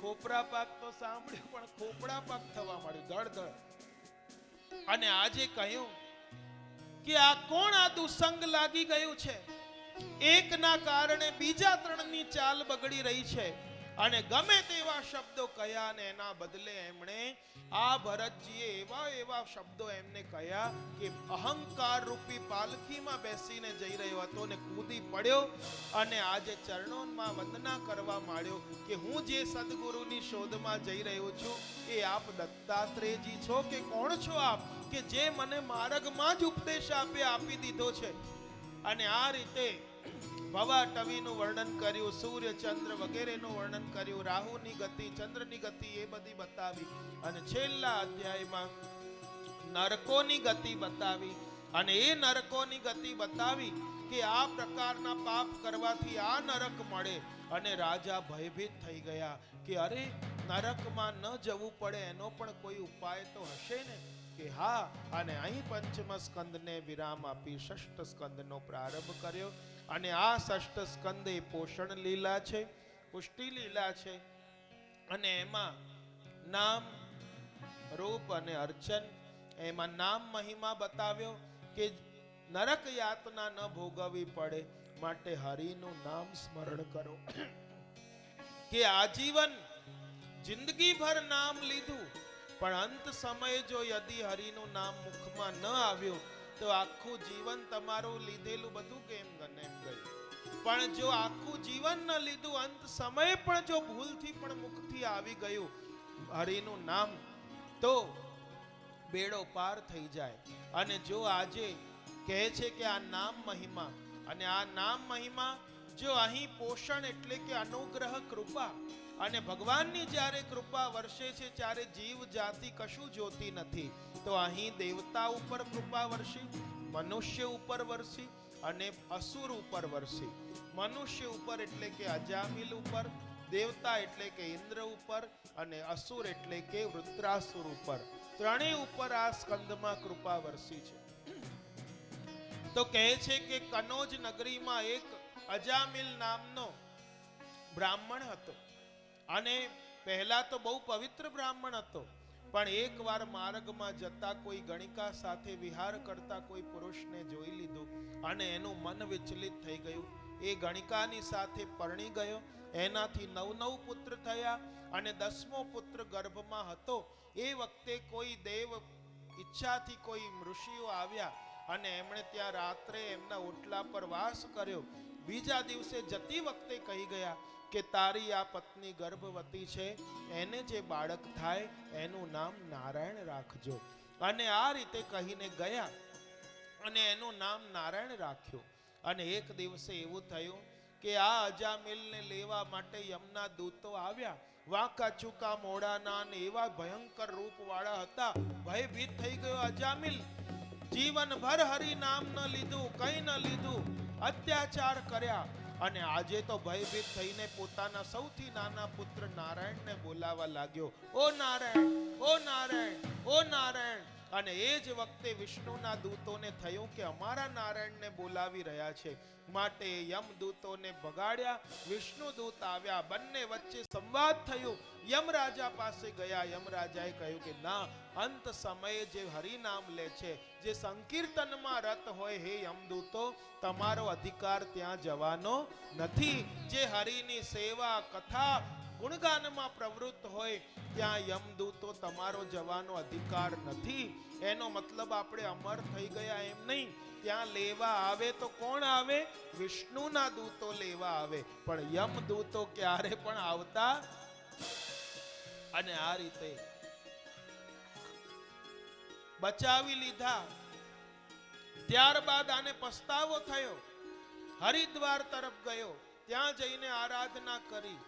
Speaker 1: ખોપરા પાક તો સાંભળ્યું પણ ખોપડા પાક થવા માંડ્યું ધડ. અને આજે કહ્યું કે આ કોણ આ દુસંગ લાગી ગયું છે? એકના કારણે બીજા ત્રણની ચાલ બગડી રહી છે. અને ગમે તેવા શબ્દો કહ્યા અને એના બદલે એમણે આ ભરતજીએ એવા શબ્દો એમને કહ્યા કે અહંકાર રૂપી પાલખીમાં બેસીને જઈ રહ્યો હતો ને કૂદી પડ્યો અને આજે ચરણોમાં વંદના કરવા માંડ્યો કે હું જે સદગુરુની શોધમાં જઈ રહ્યો છું એ આપ દત્તાત્રેયજી છો કે કોણ છો આપ કે જે મને માર્ગમાં જ ઉપદેશ આપી દીધો છે? અને આ રીતે ભવાટવીનું વર્ણન કર્યું, સૂર્ય ચંદ્ર વગેરેનું વર્ણન કર્યું, રાહુની ગતિ ચંદ્રની ગતિ એ બધી બતાવી અને છેલ્લા અધ્યાયમાં નરકોની ગતિ બતાવી. અને એ નરકોની ગતિ બતાવી કે આ પ્રકારના પાપ કરવાથી આ નરક મળે. અને રાજા ભયભીત થઈ ગયા કે અરે નરકમાં ન જવું પડે એનો પણ કોઈ ઉપાય તો હશે ને કે હા. અને અહીં પંચમ સ્કંદને વિરામ આપી ષષ્ઠ સ્કંદનો પ્રારંભ કર્યો. અને આ ષષ્ઠ સ્કંદ એ પોષણ લીલા છે, પુષ્ટિ લીલા છે. અને એમાં નામ રૂપ અને અર્ચન, એમાં નામ મહિમા બતાવ્યો કે નરક યાતના ન ભોગવવી પડે માટે હરિનું નામ સ્મરણ કરો. કે આજીવન જિંદગી ભર નામ લીધું પણ અંત સમયે જો યદિ હરિનું નામ મુખમાં ન આવ્યું તો આખું જીવન તમારું લીધેલું બધું કેમ ગયું. પણ જો આખું જીવન ન લીધું અંત સમયે પણ જો ભૂલથી પણ મુખથી આવી ગયું હરિનું નામ તો બેડો પાર થઈ જાય. અને જો આજે કહે છે કે આ નામ મહિમા અને આ નામ મહિમા જો અહીં પોષણ એટલે કે અનુગ્રહ કૃપા અને ભગવાનની જ્યારે કૃપા વર્ષે છે ત્યારે જીવ જાતિ કશું જોતી નથી. તો અહીં દેવતા ઉપર કૃપા વર્ષી, મનુષ્ય ઉપર વર્ષી અને અસુર ઉપર વર્ષી. મનુષ્ય ઉપર એટલે કે અજામિલ ઉપર, દેવતા એટલે કે ઇન્દ્ર ઉપર અને અસુર એટલે કે વૃત્રાસુર ઉપર, ત્રણેય ઉપર આ સ્કંદમાં કૃપા વર્ષી છે. તો કહે છે કે કનોજ નગરીમાં એક અજામિલ નામનો બ્રાહ્મણ હતો અને પહેલા તો બહુ પવિત્ર બ્રાહ્મણ હતો. પણ એકવાર માર્ગમાં જતા કોઈ ગણિકા સાથે વિહાર કરતા કોઈ પુરુષને જોઈ લીધું અને એનું મન વિચલિત થઈ ગયું. એ ગણિકાની સાથે પરણી ગયો. એનાથી 9 પુત્ર થયા અને 10મો પુત્ર ગર્ભમાં હતો. એ વખતે કોઈ દેવ ઈચ્છાથી કોઈ ઋષિઓ આવ્યા અને એમણે ત્યાં રાત્રે એમના ઓટલા પર વાસ કર્યો. બીજા દિવસે જતી વખતે કહી ગયા કે તારી આ પત્ની ગર્ભવતી છે, એને જે બાળક થાય એનું નામ નારાયણ રાખજો. અને આ રીતે કહીને ગયા અને એનું નામ નારાયણ રાખ્યું. અને એક દિવસે એવું થયું કે આ અજામિલને લેવા માટે યમના દૂતો આવ્યા. વાંકા ચૂકા મોડાના અને એવા ભયંકર રૂપવાળા હતા. ભયભીત થઈ ગયો અજામિલ. જીવનભર હરિ નામ ન લીધું, કંઈ ન લીધું, અત્યાચાર કર્યા. અને આજે તો ભયભીત થઈને પોતાના સૌથી નાના પુત્ર નારાયણને બોલાવા લાગ્યો. ઓ નારાયણ, ઓ નારાયણ, ઓ નારાયણ. અને એ જ વખતે વિષ્ણુના દૂતોને થયું કે અમારા નારાયણને બોલાવી રહ્યા છે, માટે યમદૂતોને ભગાડ્યા. વિષ્ણુ દૂત આવ્યા, બંને વચ્ચે સંવાદ થયો. યમરાજા પાસે ગયા. યમરાજાએ કહ્યું કે ના, અંત સમયે જે હરિનામ લે છે, જે સંકીર્તનમાં રત હોય, હે યમદૂતો, તમારો અધિકાર ત્યાં જવાનો નથી. જે હરિની સેવા, કથા, ગુણગાનમાં પ્રવૃત્ત હોય ત્યાં યમદૂતો તમારો જવાનો અધિકાર નથી. એનો મતલબ આપણે અમર થઈ ગયા એમ નહીં. ત્યાં લેવા આવે તો કોણ આવે? વિષ્ણુના દૂતો લેવા આવે, પણ યમદૂતો ક્યારે પણ આવતા. અને આ રીતે બચાવી લીધા. ત્યારબાદ આને પસ્તાવો થયો. હરિદ્વાર તરફ ગયો, ત્યાં જઈને આરાધના કરી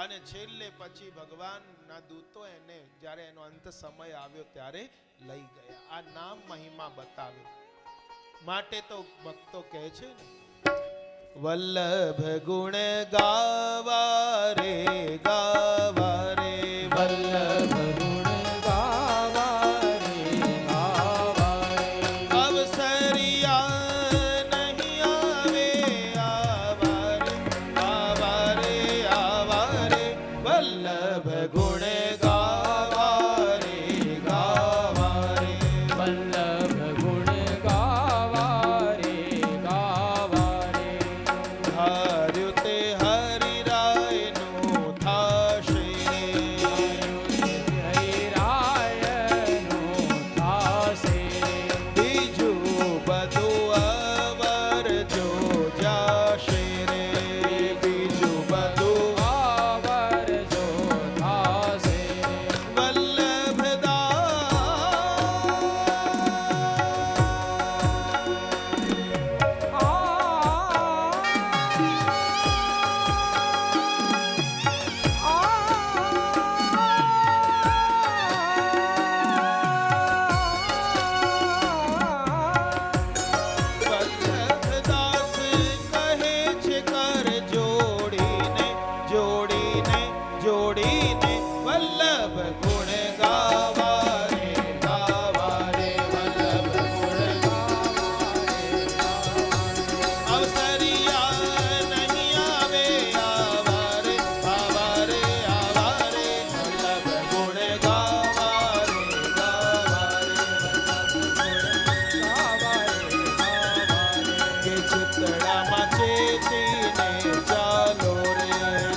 Speaker 1: અને છેલ્લે પછી ભગવાનના દૂતો એને જ્યારે એનો અંત સમય આવ્યો ત્યારે લઈ ગયા. આ નામ મહિમા બતાવ્યો. માટે તો ભક્તો કહે છે ને, વલ્લભ ગુણ ગાવા રે, ગાવા રે,
Speaker 2: વલ્લભ ગુણ ગાવા રે, ગાવા રે.
Speaker 1: અવસરિયા નહીં આવે, આવા રે, આવા રે, આવા રે. વલ્લભ ગુણ ગાવા રે, ગાવા રે.
Speaker 2: વલ્લભ ગુણ ગાવા રે, ગાવા રે.
Speaker 1: ધાર્યું તે હરિરાયનું થાશે રે.
Speaker 2: હરિરાયનું થાશે રે.
Speaker 1: બીજું બધું અવર જો જાશે રે. બીજું બધું
Speaker 2: આવર જો થાશે રે.
Speaker 1: વલ્લભદાસ કહે છે કર જોડીને, જોડીને, જોડીને. વલ્લભ ગુણ ગાવા રે, ગાવા રે. વલ્લભ ગુણ અવસરિયા નહીં આવે, આવા રે, આવા રે, આવા રે. વલ્લભ ગુણ ગાવા રે, ગાવા રે. કે ચિતડામાં ચેતીને ચાલો રે,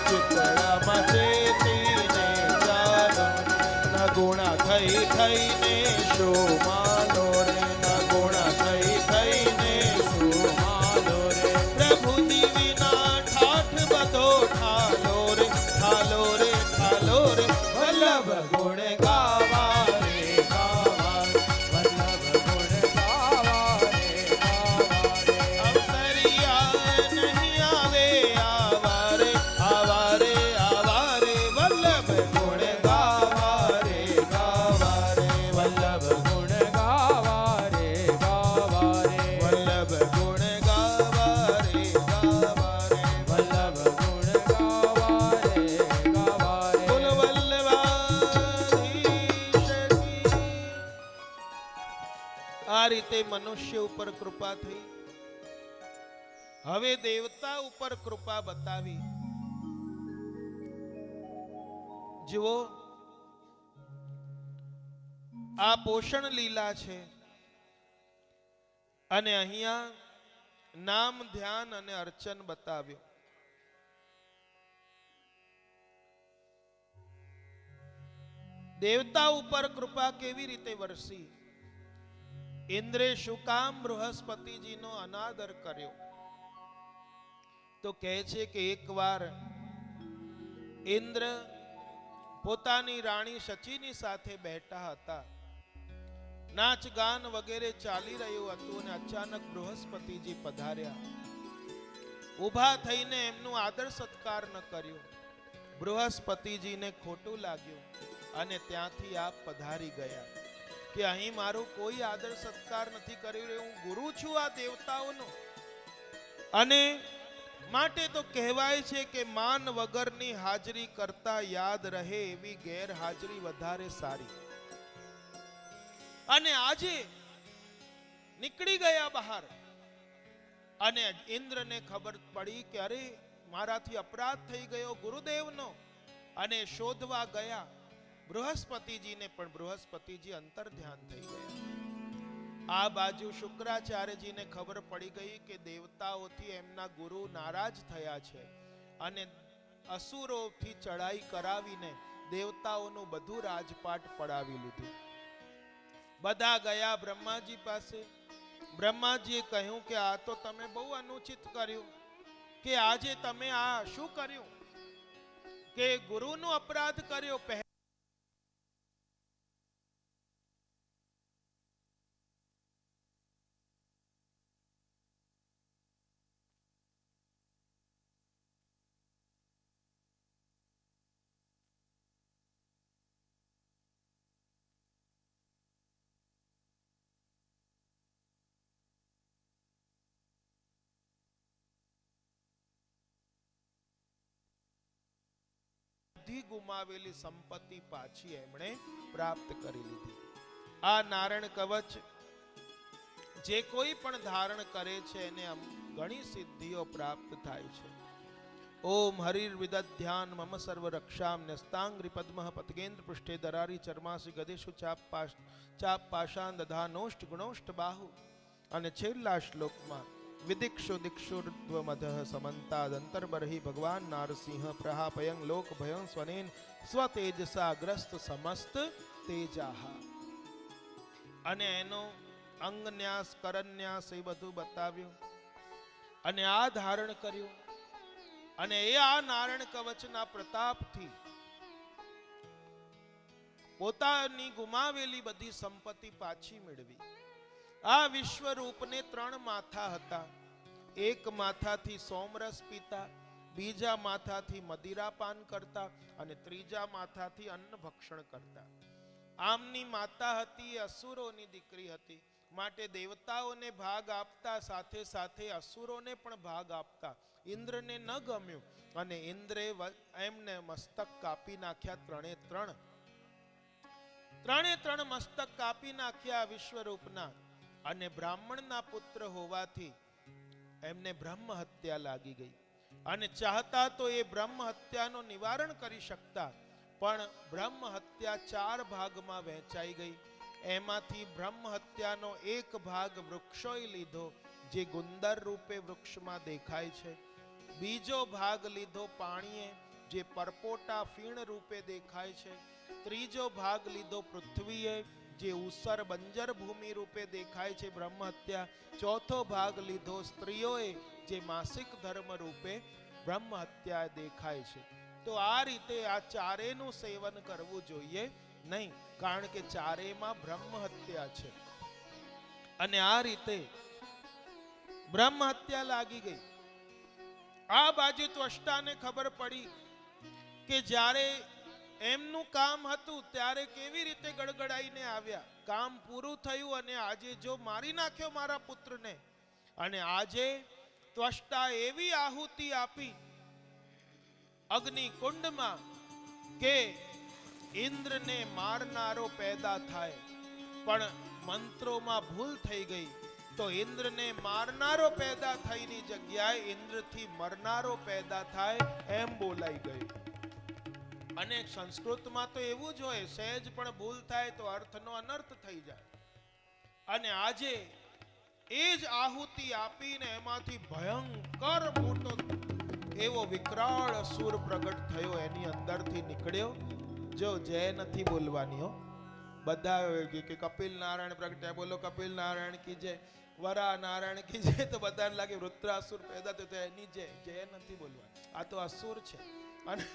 Speaker 1: ચિતડામાં ચેતીને ચાલો. ન ગુણા થઈ થઈને શું માનો રે, ન ગુણા થઈ થઈને શું માનો રે. પ્રભુજી વિના ઠાઠ બધો ઠાલો રે, ઠાલો રે, ઠાલો રે. વલ્લભ ગુણ ગાવા રે, ગાવા રે.
Speaker 2: વલ્લભ ગુણ ગાવા રે, ગાવા રે.
Speaker 1: અવસરિયા નહીં આવે, આવા રે, આવા રે, આવા રે. વલ્લભ ગુણ ગાવા રે, ગાવા રે. વલ્લભ ગુણ
Speaker 2: ગાવા રે, ગાવા રે.
Speaker 1: વલ્લભ ગુણ ગાવા રે, ગાવા રે.
Speaker 2: વલ્લભ ગુણ ગાવા રે, ગાવા રે.
Speaker 1: બોલો વલ્લભાધીશ કી. આ રીતે મનુષ્ય ઉપર કૃપા થઈ. હવે દેવતા ઉપર કૃપા બતાવી. જુઓ, આ પોષણ લીલા છે અને અહીંયા નામ, ધ્યાન અને અર્ચન બતાવ્યો. દેવતા ઉપર કૃપા કેવી રીતે વરસી? ઇન્દ્રે શું કામ બૃહસ્પતિજીનો અનાદર કર્યો? તો કહે છે કે એકવાર ઇન્દ્ર પોતાની રાણી શચીની સાથે બેઠા હતા. નાચ ગાન વગેરે ચાલી રહ્યું હતું અને અચાનક બૃહસ્પતિજી પધાર્યા. ઊભા થઈને એમનું આદર સત્કાર ન કર્યો. બૃહસ્પતિજીને ખોટું લાગ્યું અને ત્યાંથી આપ પધારી ગયા કે અહીં મારું કોઈ આદર સત્કાર નથી કરી રહ્યું. હું ગુરુ છું આ દેવતાઓનો, અને માટે તો કહેવાય છે કે માન વગરની હાજરી કરતા યાદ રહે એવી ગેરહાજરી વધારે સારી. અને આજે નીકળી ગયા બહાર, અને ઇન્દ્રને ખબર પડી કે અરે મારાથી અપરાધ થઈ ગયો ગુરુદેવનો, અને શોધવા ગયા બૃહસ્પતિજીને, પણ બૃહસ્પતિજી અંતર ધ્યાન થઈ ગયા. આ બાજુ શુક્રાચાર્યજીને ખબર પડી ગઈ કે દેવતાઓથી એમના ગુરુ નારાજ થયા છે, અને અસુરોથી ચડાઈ કરાવીને દેવતાઓનું બધું રાજપાટ પડાવી લીધું. બધા ગયા બ્રહ્માજી પાસે. બ્રહ્માજીએ કહ્યું કે આ તો તમે બહુ અનુચિત કર્યું, કે આજે તમે આ શું કર્યું, કે ગુરુનો અપરાધ કર્યો. બધી ગુમાવેલી સંપત્તિ પાછી એમણે પ્રાપ્ત કરી લીધી. આ નારાયણ કવચ જે કોઈ પણ ધારણ કરે છે એને ઘણી સિદ્ધિઓ પ્રાપ્ત થાય છે. ઓમ હરિર વિદધ્યાન મમ સર્વ રક્ષામ ન્યસ્તાંગ્રી પદ્મઃ પતગેન્દ્ર પૃષ્ઠે દરારી ચર્માસી ગદેશુ ચાપ પાશાન દધાનોષ્ટ ગુણોષ્ટ બાહુ. અને છેલ્લા શ્લોકમાં વિદિક્ષુ દિક્ષુર્ધ્વમધઃ સમંતાદંતર્બર્હિ ભગવાન નારસિંહ પ્રહાપયં લોક ભયં સ્વનેન સ્વતેજસા ગ્રસ્ત સમસ્ત તેજાહ. અને એનો અંગન્યાસ કરન્યાસ એ બધું બતાવ્યું, અને આ ધારણ કર્યું, અને એ આ નારાયણ કવચના પ્રતાપથી પોતાની ગુમાવેલી બધી સંપત્તિ પાછી મેળવી. આ વિશ્વરૂપને 3 માથા હતા. એક માથાથી સોમરસ પીતા, બીજા માથાથી મદિરા પાન કરતા, અને ત્રીજા માથાથી અન્ન ભક્ષણ કરતા. આમની માતા હતી અસુરોની દીકરી હતી, માટે દેવતાઓને ભાગ આપતા સાથે સાથે અસુરોને પણ ભાગ આપતા. ઇન્દ્રને ન ગમ્યું, અને ઇન્દ્રે એમને મસ્તક કાપી નાખ્યા. ત્રણે મસ્તક કાપી નાખ્યા વિશ્વરૂપના. અને બ્રાહ્મણના પુત્ર હોવાથી એમને બ્રહ્મ હત્યા લાગી ગઈ, અને ચાહતા તો એ બ્રહ્મ હત્યાનો નિવારણ કરી શકતા, પણ બ્રહ્મ હત્યા 4 ભાગમાં વહેંચાઈ ગઈ. એમાંથી બ્રહ્મ હત્યાનો એક ભાગ વૃક્ષોએ લીધો, જે ગુંદર રૂપે વૃક્ષમાં દેખાય છે. બીજો ભાગ લીધો પાણીએ, જે પરપોટા ફીણ રૂપે દેખાય છે. ત્રીજો ભાગ લીધો પૃથ્વીએ, જે ઉસર બંજર ભૂમિ રૂપે દેખાય છે બ્રહ્મ હત્યા. ચોથો ભાગ લીધો સ્ત્રીઓએ, જે માસિક ધર્મ રૂપે બ્રહ્મ હત્યા દેખાય છે. તો આ રીતે આ ચારેનું સેવન કરવું જોઈએ નહીં, કારણ કે ચારેયમાં બ્રહ્મ હત્યા છે. અને આ રીતે બ્રહ્મ હત્યા લાગી ગઈ. આ બાજુ ત્વષ્ટાને ખબર પડી કે જ્યારે એમનું કામ હતું ત્યારે કેવી રીતે ગડગડાઈને આવ્યા. કામ પૂરું થયું, અને આજે જો મારી નાખ્યો મારા પુત્રને. અને આજે ત્વષ્ટા એવી આહુતિ આપી અગ્નિકુંડમાં કે ઇન્દ્રને મારનારો પેદા થાય, પણ મંત્રોમાં ભૂલ થઈ ગઈ. તો ઇન્દ્રને મારનારો પેદા થઈની જગ્યાએ ઇન્દ્રથી મરનારો પેદા થાય એમ બોલાઈ ગયું. અને સંસ્કૃતમાં તો એવું જ હોય, સહેજ પણ ભૂલ થાય તો અર્થનો અનર્થ થઈ જાય. અને આજે એ જ આહુતિ આપીને એમાંથી ભયંકર મોટો એવો વિકરાળ અસુર પ્રગટ થયો, એની અંદરથી નીકળ્યો. જો જય નથી બોલવાની હો, બધા કે કપિલ નારાયણ પ્રગટ્યા, બોલો કપિલ નારાયણ કી જય, વરા નારાયણ કી જય. તો બધાને લાગે વૃત્રાસુર પેદા થયો તો એની જય નથી બોલવાની, આ તો અસુર છે. અને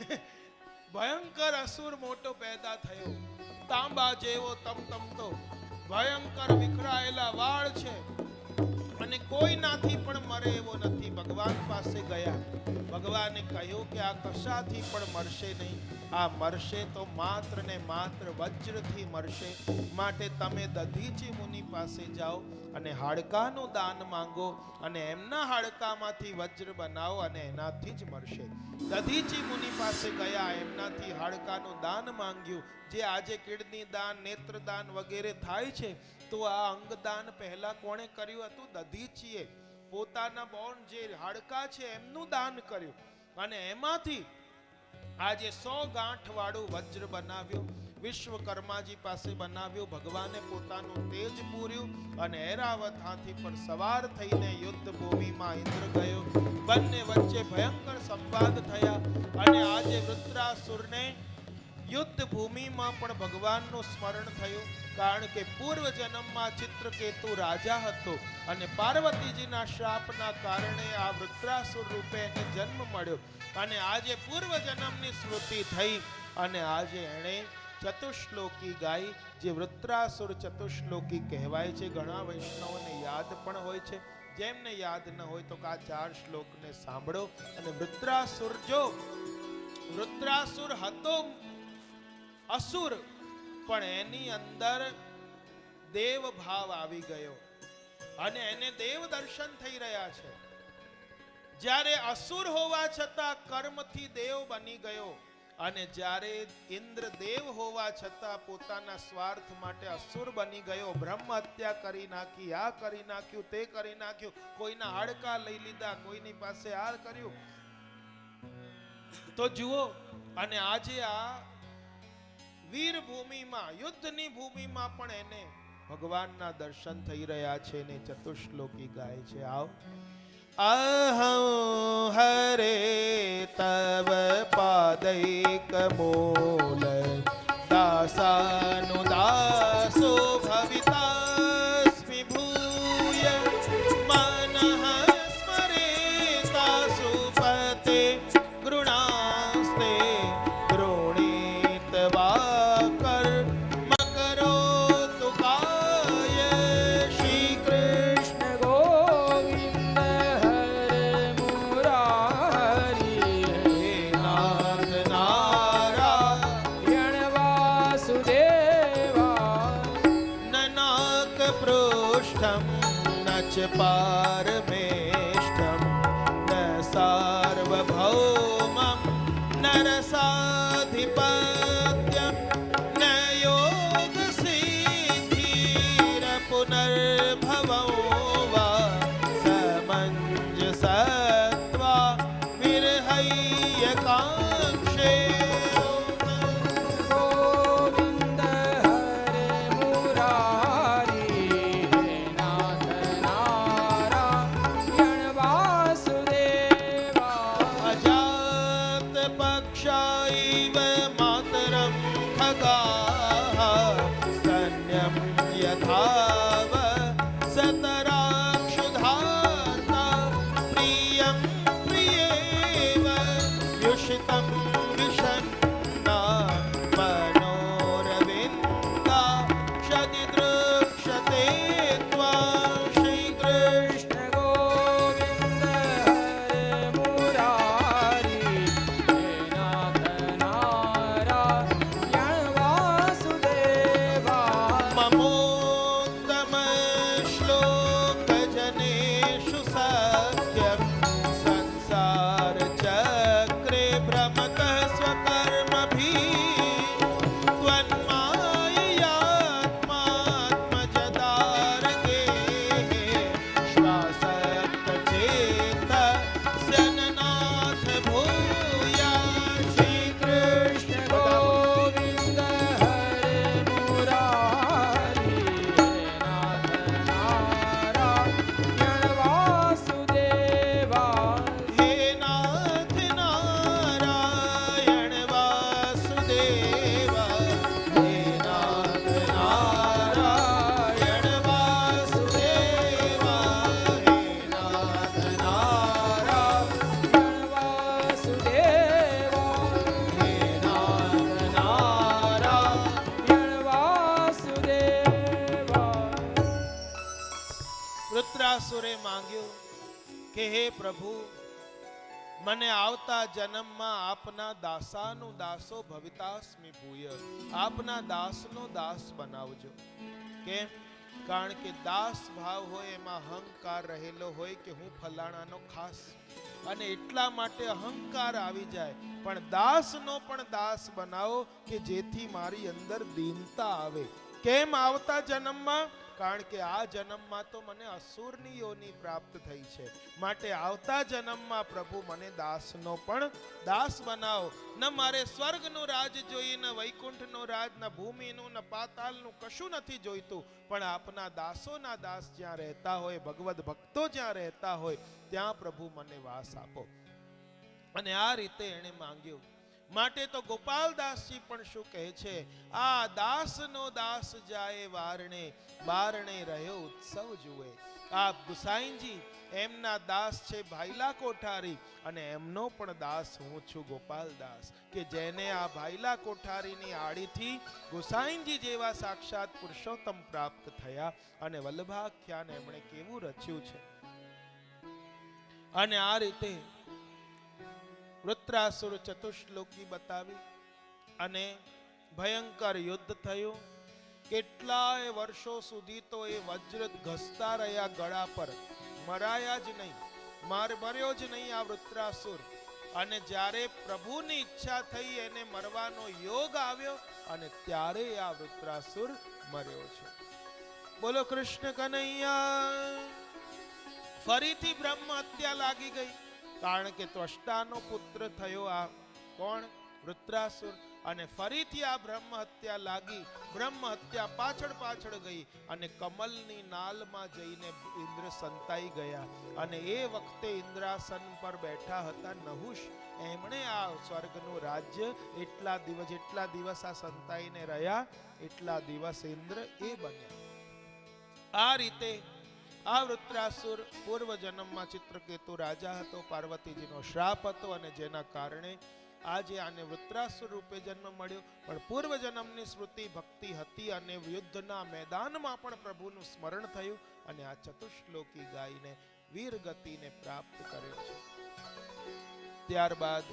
Speaker 1: ભયંકર અસુર મોટો પેદા થયો, તાંબા જેવો તમતમતો ભયંકર વિખરાયેલા વાળ છે અને કોઈનાથી પણ મરે એવો નથી. ભગવાન પાસે ગયા, ભગવાને કહ્યું કે આ કશાથી પણ મરશે નહીં, આ મરશે તો માત્ર ને માત્ર વજ્રથી મરશે. માટે તમે દધીચી મુનિ પાસે જાઓ અને હાડકાનું દાન માંગો અને એમના હાડકામાંથી વજ્ર બનાવો અને એનાથી જ મરશે. દધીચી મુનિ પાસે ગયા, એમનાથી હાડકાનું દાન માંગ્યું. જે આજે કિડની દાન, નેત્રદાન વગેરે થાય છે, તો આ અંગદાન પહેલા કોણે કર્યું હતું? દધીચીએ પોતાના બોન જે હાડકા છે એમનું દાન કર્યું અને એમાંથી આજે 100 ગાંઠ વાળું વજ્ર બનાવ્યું. વિશ્વકર્માજી પાસે બનાવ્યું. ભગવાને પોતાનું તેજ પૂર્યું અને ઐરાવત હાથી પર સવાર થઈને યુદ્ધ ભૂમિમાં ઇન્દ્ર ગયો. બંને વચ્ચે ભયંકર સંવાદ થયા અને આજે વૃત્રાસુરને યુદ્ધ ભૂમિમાં પણ ભગવાનનું સ્મરણ થયું. કારણ કે પૂર્વ જન્મમાં ચિત્રકેતુ રાજા હતો અને પાર્વતીજીના શ્રાપના કારણે આ વૃત્રાસુર રૂપે એને જન્મ મળ્યો અને આજે પૂર્વ જન્મની સ્મૃતિ થઈ અને આજે એણે ચતુશ્લોકી ગાઈ, જે વૃત્રાસુર ચતુશ્લોકી કહેવાય છે. ઘણા વૈષ્ણવોને યાદ પણ હોય છે, જેમને યાદ ન હોય તો આ 4 શ્લોકને સાંભળો. અને વૃત્રાસુર હતો અસુર, પણ એની અંદર દેવ ભાવ આવી ગયો અને એને દેવ દર્શન થઈ રહ્યા છે. જ્યારે અસુર હોવા છતાં કર્મથી દેવ બની ગયો અને જ્યારે ઇન્દ્ર દેવ હોવા છતાં પોતાના સ્વાર્થ માટે અસુર બની ગયો. બ્રહ્મ હત્યા કરી નાખી, આ કરી નાખ્યું, તે કરી નાખ્યું, કોઈના હાડકા લઈ લીધા, કોઈની પાસે આ કર્યું. તો જુઓ, અને આજે આ વીર ભૂમિમાં, યુદ્ધની ભૂમિમાં પણ એને ભગવાનના દર્શન થઈ રહ્યા છે ને ચતુશ્લોકી ગાય છે. આવ અહં હરે તવ પાદૈક મૂલ દાસાનુદાસો ભવિતાસ્મિ ભૂય મનઃ સ્મરેતા સુપતે ગૃણાસ્તે ગૃણીતવા કર્મ કરોતુ કાય. શ્રી કૃષ્ણ
Speaker 2: ગોવિંદ હરે મુરારી
Speaker 1: હે નાથ નારાયણ
Speaker 2: વાસુદેવા
Speaker 1: નનાક પૃષ્ઠમ ન ચ પારમેષ્ઠમ ન સાર્વભૌમં નરસાધિપત્યમ ન યોગ સિદ્ધિર પુનર્ભવો વા સમંજસત્વા વિરહૈય કાંક્ષે.
Speaker 2: ગોવિંદ હરે મુરારી હે નાથ નારાયણ વાસુદેવા
Speaker 1: અજાત પક્ષાઈવ માતરમ ખગાઃ સન્યમ યથાવ સતર વૃત્રાસુરે માંગ્યું કે હે પ્રભુ, મને આવતા જન્મમાં આપના દાસાનું દાસો ભવિતાસ્મિ ભૂય, આપના દાસનો દાસ બનાવજો. કેમ? કારણ કે દાસ ભાવ હોય એમાં અહંકાર રહેલો હોય કે હું ફલાણાનો ખાસ, અને એટલા માટે અહંકાર આવી જાય. પણ દાસનો પણ દાસ બનાવો કે જેથી મારી અંદર દીનતા આવે. કેમ આવતા જન્મમાં? કારણ કે આ જન્મમાં તો મને અસુરની યોની પ્રાપ્ત થઈ છે, માટે આવતા જન્મમાં પ્રભુ મને દાસનો પણ દાસ બનાવો. ન મારે સ્વર્ગનું રાજ જોઈએ, ન વૈકુંઠનો રાજ, ન ભૂમિનું, ન પાતાલનું, કશું નથી જોઈતું. પણ આપના દાસોના દાસ જ્યાં રહેતા હોય, ભગવદ ભક્તો જ્યાં રહેતા હોય, ત્યાં પ્રભુ મને વાસ આપો. અને આ રીતે એણે માંગ્યું. માટે તો ગોપાલદાસજી પણ શું કહે છે? આ દાસનો દાસ જાય વારણે, બારણે રહ્યો ઉત્સવ જુએ. આ ગુસાઈજી એમના દાસ છે ભાઈલા કોઠારી, અને એમનો પણ દાસ હું છું ગોપાલદાસ, કે જેને આ ભાઈલા કોઠારીની આડીથી ગુસાઈજી જેવા સાક્ષાત પુરુષોત્તમ પ્રાપ્ત થયા. અને વલ્લભાખ્યાન એમણે કેવું રચ્યું છે. અને આ રીતે વૃત્રાસુર ચતુશ્લોકી બતાવી અને ભયંકર યુદ્ધ થયું. કેટલાય વર્ષો સુધી તો એ વજ્ર ઘસતા રહ્યા ગળા પર, મરાયા જ નહીં, મર્યો જ નહીં આ વૃત્રાસુર. અને જ્યારે પ્રભુની ઈચ્છા થઈ, એને મરવાનો યોગ આવ્યો, અને ત્યારે આ વૃત્રાસુર મર્યો છે. બોલો કૃષ્ણ કનૈયા. ફરીથી બ્રહ્મ હત્યા લાગી ગઈ, કારણ કે ત્વષ્ટાનો પુત્ર થયો આ કોણ? વૃત્રાસુર. અને ફરીથી આ બ્રહ્મ હત્યા લાગી. બ્રહ્મ હત્યા પાછળ પાછળ ગઈ, અને કમલની નાલમાં જઈને ઇન્દ્ર સંતાઈ ગયા. અને એ વખતે ઇન્દ્રાસન પર બેઠા હતા નહુષ, એમણે આ સ્વર્ગનું રાજ્ય જેટલા દિવસ આ સંતાઈને રહ્યા, એટલા દિવસ ઇન્દ્ર એ બન્યા. આ રીતે આ વૃત્રાસુર પૂર્વ જન્મમાં ચિત્રકેતુ રાજા હતો, પાર્વતીજીનો શ્રાપ હતો, અને જેના કારણે આજે આને વૃત્રાસુર રૂપે જન્મ મળ્યો. પણ પૂર્વ જન્મની સ્મૃતિ ભક્તિ હતી, અને યુદ્ધના મેદાનમાં પણ પ્રભુનું સ્મરણ થયું, અને આ ચતુશ્લોકી ગાયને વીર ગતિને પ્રાપ્ત કર્યો છે. ત્યારબાદ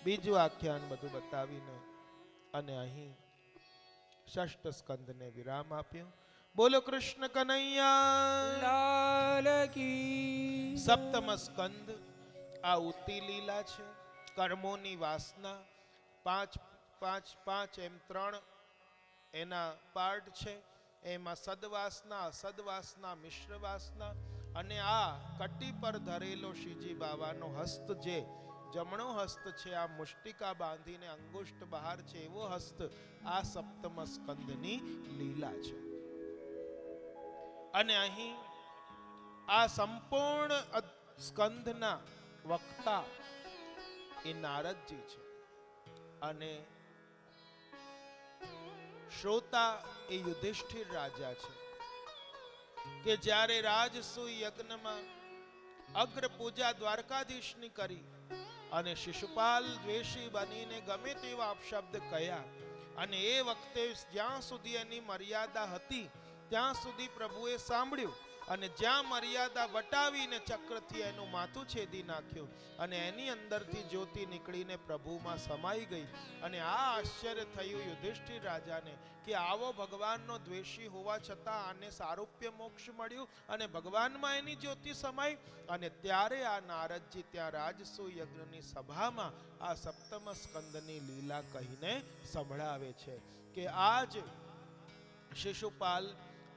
Speaker 1: બીજું આખ્યાન બધું બતાવીને અને અહીં ષષ્ઠ સ્કંદને વિરામ આપ્યો. બોલો કૃષ્ણ કનૈયા
Speaker 2: લાલ કી.
Speaker 1: સપ્તમ સ્કંદ આ ઉતી લીલા છે. કર્મોની વાસના પાંચ એમ 3 એના પાર્ટ છે. એમાં સદવાસના, અસદવાસના, મિશ્ર વાસના, અને આ કટી પર ધરેલો શ્રીજી બાવાનો હસ્ત, જે જમણો હસ્ત છે, આ મુષ્ટિકા બાંધીને અંગુષ્ઠ બહાર છે એવો હસ્ત, આ સપ્તમ સ્કંદની લીલા છે. અને અહીં આ સંપૂર્ણ સ્કંદના વક્તા એ નારદજી છે, અને શ્રોતા એ યુધિષ્ઠિર રાજા છે, કે જ્યારે રાજસૂય યજ્ઞમાં અગ્ર પૂજા દ્વારકાધીશની કરી, અને શિશુપાલ દ્વેષી બનીને ગમે તેવા અપશબ્દ કહ્યા, અને એ વખતે જ્યાં સુધી એની મર્યાદા હતી ત્યાં સુધી પ્રભુએ સાંભળ્યું, અને જ્યાં મર્યાદા વટાવીને ચક્રથી એનું માથું છેદી નાખ્યું, અને એની અંદરથી જ્યોતિ નીકળીને પ્રભુમાં સમાઈ ગઈ. અને આ આશ્ચર્ય થયું યુધિષ્ઠિર રાજાને કે આવો ભગવાનનો દ્વેષી હોવા છતાં આને સારૂપ્ય મોક્ષ મળ્યું, અને ભગવાનમાં એની જ્યોતિ સમાઈ. અને ત્યારે આ નારદજી ત્યાં રાજસૂય યજ્ઞની સભામાં આ સપ્તમ સ્કંદની લીલા કહીને સંભળાવે છે કે આજ શિશુપાલ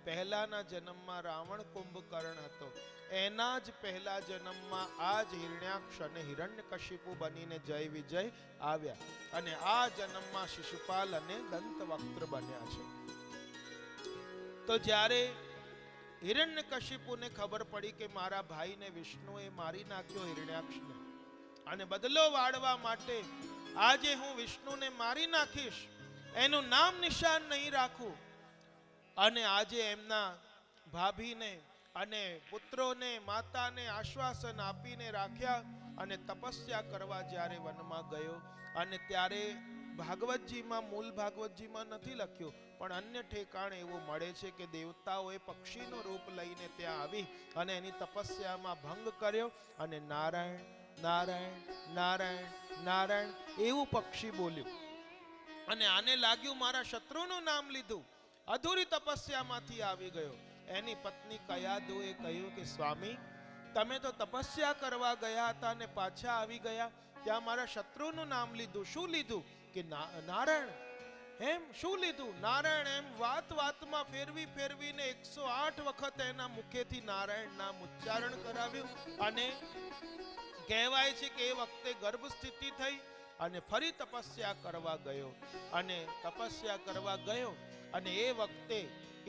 Speaker 1: પહેલાના જન્મમાં રાવણ કુંભકર્ણ હતો, એના જ પહેલા જન્મમાં આ જ હિરણ્યાક્ષ અને હિરણ્યકશિપુ બનીને જય વિજય આવ્યા, અને આ જન્મમાં શિશુપાલ અને દંતવક્ત્ર બન્યા છે. તો જ્યારે હિરણ્યકશિપુને ખબર પડી કે મારા ભાઈને વિષ્ણુએ મારી નાખ્યો હિરણ્યાક્ષને, અને બદલો વાળવા માટે આજે હું વિષ્ણુને મારી નાખીશ, એનું નામ નિશાન નહીં રાખું, અને આજે એમના ભાભીને અને પુત્રોને માતાને આશ્વાસન આપીને રાખ્યા, અને તપસ્યા કરવા જ્યારે વનમાં ગયો, અને ત્યારે ભાગવતજીમાં મૂળ ભાગવતજીમાં નથી લખ્યું, પણ અન્ય ઠેકાણે એવું મળે છે કે દેવતાઓએ પક્ષીનું રૂપ લઈને ત્યાં આવી અને એની તપસ્યામાં ભંગ કર્યો અને નારાયણ નારાયણ નારાયણ નારાયણ એવું પક્ષી બોલ્યું અને આને લાગ્યું મારા શત્રુનું નામ લીધું, અધૂરી તપસ્યામાંથી આવી ગયો. એની પત્ની કયાદુએ કહ્યું કે સ્વામી, તમે તો તપસ્યા કરવા ગયા હતા અને પાછા આવી ગયા, ત્યાં મારા શત્રુનું નામ લીધું. શું લીધું? કે નારાયણ. એમ શું લીધું? નારાયણ. એમ વાત વાતમાં ફેરવી ફેરવીને 108 વખત એના મુખેથી નારાયણ નામ ઉચ્ચારણ કરાવ્યું અને કહેવાય છે કે એ વખતે ગર્ભ સ્થિતિ થઈ અને ફરી તપસ્યા કરવા ગયો અને તપસ્યા કરવા ગયો અને એ વખતે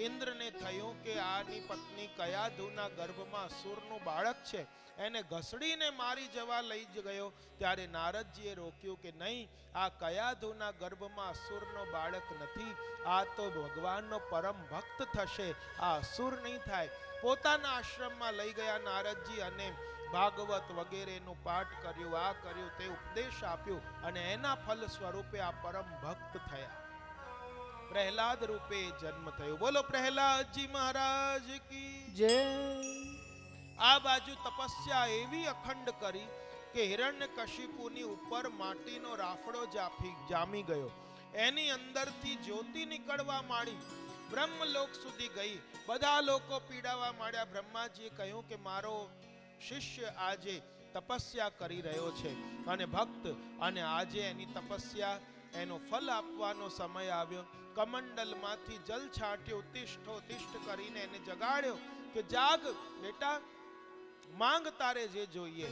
Speaker 1: ઇન્દ્રને થયું કે આની પત્ની કયાધુના ગર્ભમાં અસુરનું બાળક છે, એને ઘસડીને મારી જવા લઈ ગયો. ત્યારે નારદજીએ રોક્યું કે નહીં, આ કયાધુના ગર્ભમાં અસુરનો બાળક નથી, આ તો ભગવાનનો પરમ ભક્ત થશે, આ અસુર નહીં થાય. પોતાના આશ્રમમાં લઈ ગયા નારદજી અને ભાગવત વગેરેનું પાઠ કર્યું, આ કર્યું, તે ઉપદેશ આપ્યું અને એના ફલ સ્વરૂપે આ પરમ ભક્ત થયા. પ્રહલાદ રૂપે જન્મ થયો. બોલો પ્રહલાદજી મહારાજ કી
Speaker 2: જય.
Speaker 1: આ બાજુ તપસ્યા એવી અખંડ કરી કે હિરણ્યકશિપુની ઉપર માટીનો રાફડો જામી ગયો. એની અંદરથી જ્યોતિ નીકળવા માંડી, બ્રહ્મલોક સુધી ગઈ. બધા લોકો પીડાવા માંડ્યા. બ્રહ્માજીએ કહ્યું કે મારો શિષ્ય આજે તપસ્યા કરી રહ્યો છે અને ભક્ત, અને આજે એની તપસ્યા એનો ફલ આપવાનો સમય આવ્યો. કમંડલમાંથી જલ છાંટ્યો, તિષ્ઠો તિષ્ઠ કરીને એને જગાડ્યો કે જાગ બેટા, માંગ તારે જે જોઈએ.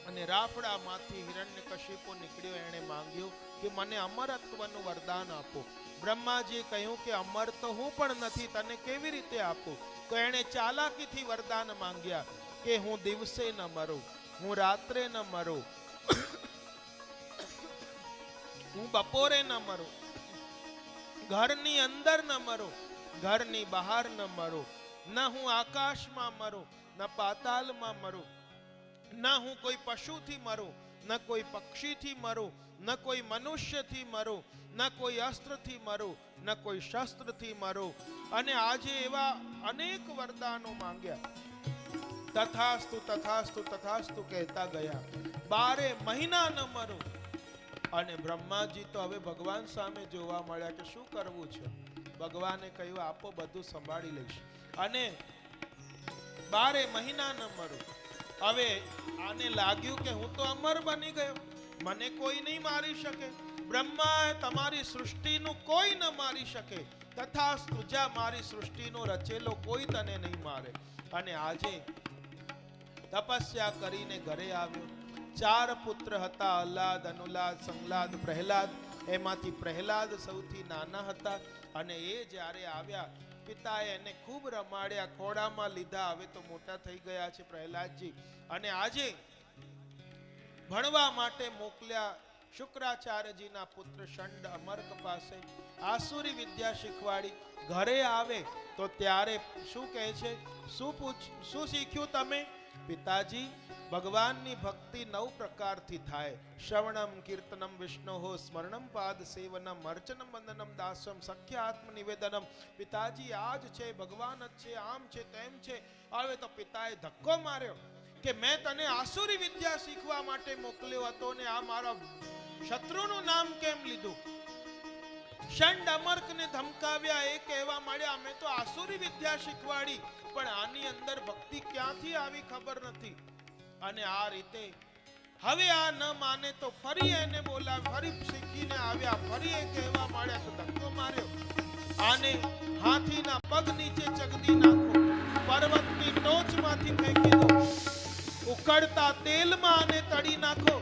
Speaker 1: અને રાફડામાંથી હિરણ્યકશિપુ નીકળ્યો. એણે માંગ્યું કે મને અમરત્વનું વરદાન આપો. બ્રહ્માજીએ કહ્યું કે અમર તો હું પણ નથી, તને કેવી રીતે આપું? તો એણે ચાલાકીથી વરદાન માંગ્યા કે હું દિવસે ન મરું, હું રાત્રે ન મરું, હું બપોરે ન મરું, ઘરની અંદર ન મરું, ઘરની બહાર ન મરું, ન હું આકાશમાં મરું, ન પાતાલમાં મરું, ન હું કોઈ પશુથી મરું, ન કોઈ પક્ષીથી મરું, ન કોઈ મનુષ્યથી મરું, ન કોઈ અસ્ત્રથી મરું, ન કોઈ શસ્ત્રથી મરું. અને આજે એવા અનેક વરદાનો માંગ્યા. તથાસ્તુ તથાસ્તુ તથાસ્તુ કહેતા ગયા. 12 મહિના ન મરું. અને બ્રહ્માજી તો હવે ભગવાન સામે જોવા મળ્યા કે શું કરવું છે. ભગવાને કહ્યું આપો, બધું સંભાળી લઈશ. અને 12 મહિના ન મરું. હવે આને લાગ્યું કે હું તો અમર બની ગયો, મને કોઈ નહીં મારી શકે. બ્રહ્મા, તમારી સૃષ્ટિનું કોઈ ન મારી શકે. તથાસ્તુ, જા, મારી સૃષ્ટિનો રચેલો કોઈ તને નહીં મારે. અને આજે તપસ્યા કરીને ઘરે આવ્યો. 4 પુત્ર હતા, અહલાદ, અનુલાદ, સંલાદ, પ્રહલાદ. એમાંથી પ્રહલાદ સૌથી નાના હતા. અને એ જ્યારે આવ્યા, પિતાએ એને ખૂબ રમાડ્યા, ખોળામાં લીધા. હવે તો મોટા થઈ ગયા છે પ્રહલાદજી. અને આજે ભણવા માટે મોકલ્યા શુક્રાચાર્યજીના પુત્ર શંડ અમર્ક પાસે. આસુરી વિદ્યા શીખવાડી. ઘરે આવે તો ત્યારે શું કહે છે? શું શીખ્યું તમે? પિતાજી, ભગવાનની ભક્તિ 9 પ્રકારથી થાય. શ્રવણમ, કીર્તનમ, વિષ્ણોઃ સ્મરણમ, પાદ સેવનમ, અર્ચનમ, વંદનમ, દાસ્યમ, સખ્ય આત્મનિવેદનમ. પિતાજી, આ જ છે, ભગવાન જ છે, આમ છે, તેમ છે. હવે તો પિતાએ ધક્કો માર્યો કે મેં તને આસુરી વિદ્યા શીખવા માટે મોકલ્યો હતો ને આ મારા શત્રુનું નામ કેમ લીધું? શંડ અમર્કને ધમકાવ્યા. એ કહેવા માંડ્યા અમે તો આસુરી વિદ્યા શીખવાડી, પણ આની અંદર ભક્તિ ક્યાંથી આવી ખબર નથી. અને આ રીતે હવે આ ન માને તો ફરી એને બોલાવ્યા. ફરી શીખીને આવ્યા. ફરી એ કહેવા માંડ્યા તો ધક્કો માર્યો. આને હાથીના પગ નીચે ચગદી નાખો, પર્વતની ટોચમાંથી ફેંકી દો, ઉકળતા તેલમાં આને તળી નાખો,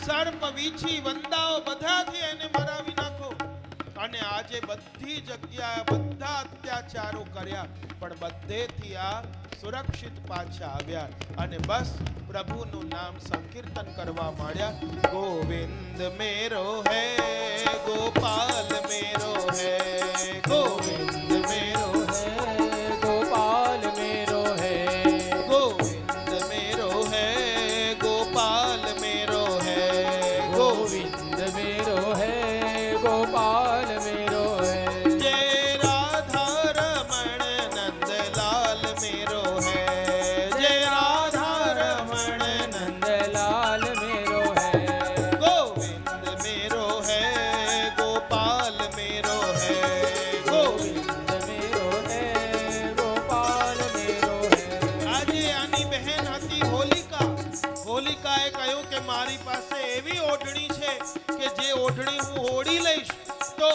Speaker 1: સર્પ, વીછી, વંદાઓ બધાથી એને મરાવી નાખો. અને આજે બધી જગ્યાએ બધા અત્યાચારો કર્યા, પણ બધેથી આ સુરક્ષિત પાછા આવ્યા. અને બસ પ્રભુનું નામ સંકીર્તન કરવા માંડ્યા. ગોવિંદ મેરો હે, ગોપાલ મેરો હે, ગોવિંદ મેરો હે,
Speaker 2: ગોપાલ મેરો હે,
Speaker 1: ગોવિંદ મેરો હે, ગોપાલ મેરો હે,
Speaker 2: ગોવિંદ મેરો હે, ગોપાલ મેરો હે.
Speaker 1: ઓઢણી હું ઓઢી લઈશ તો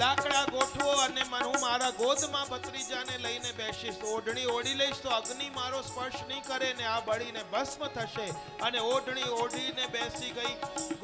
Speaker 1: લાકડા ગોઠવો અને હું મારા ગોદમાં ભત્રીજાને લઈને બેસીશ. ઓઢણી ઓઢી લઈશ તો અગ્નિ મારો સ્પર્શ નહીં કરે ને આ બળીને ભસ્મ થશે. અને ઓઢણી ઓઢીને બેસી ગઈ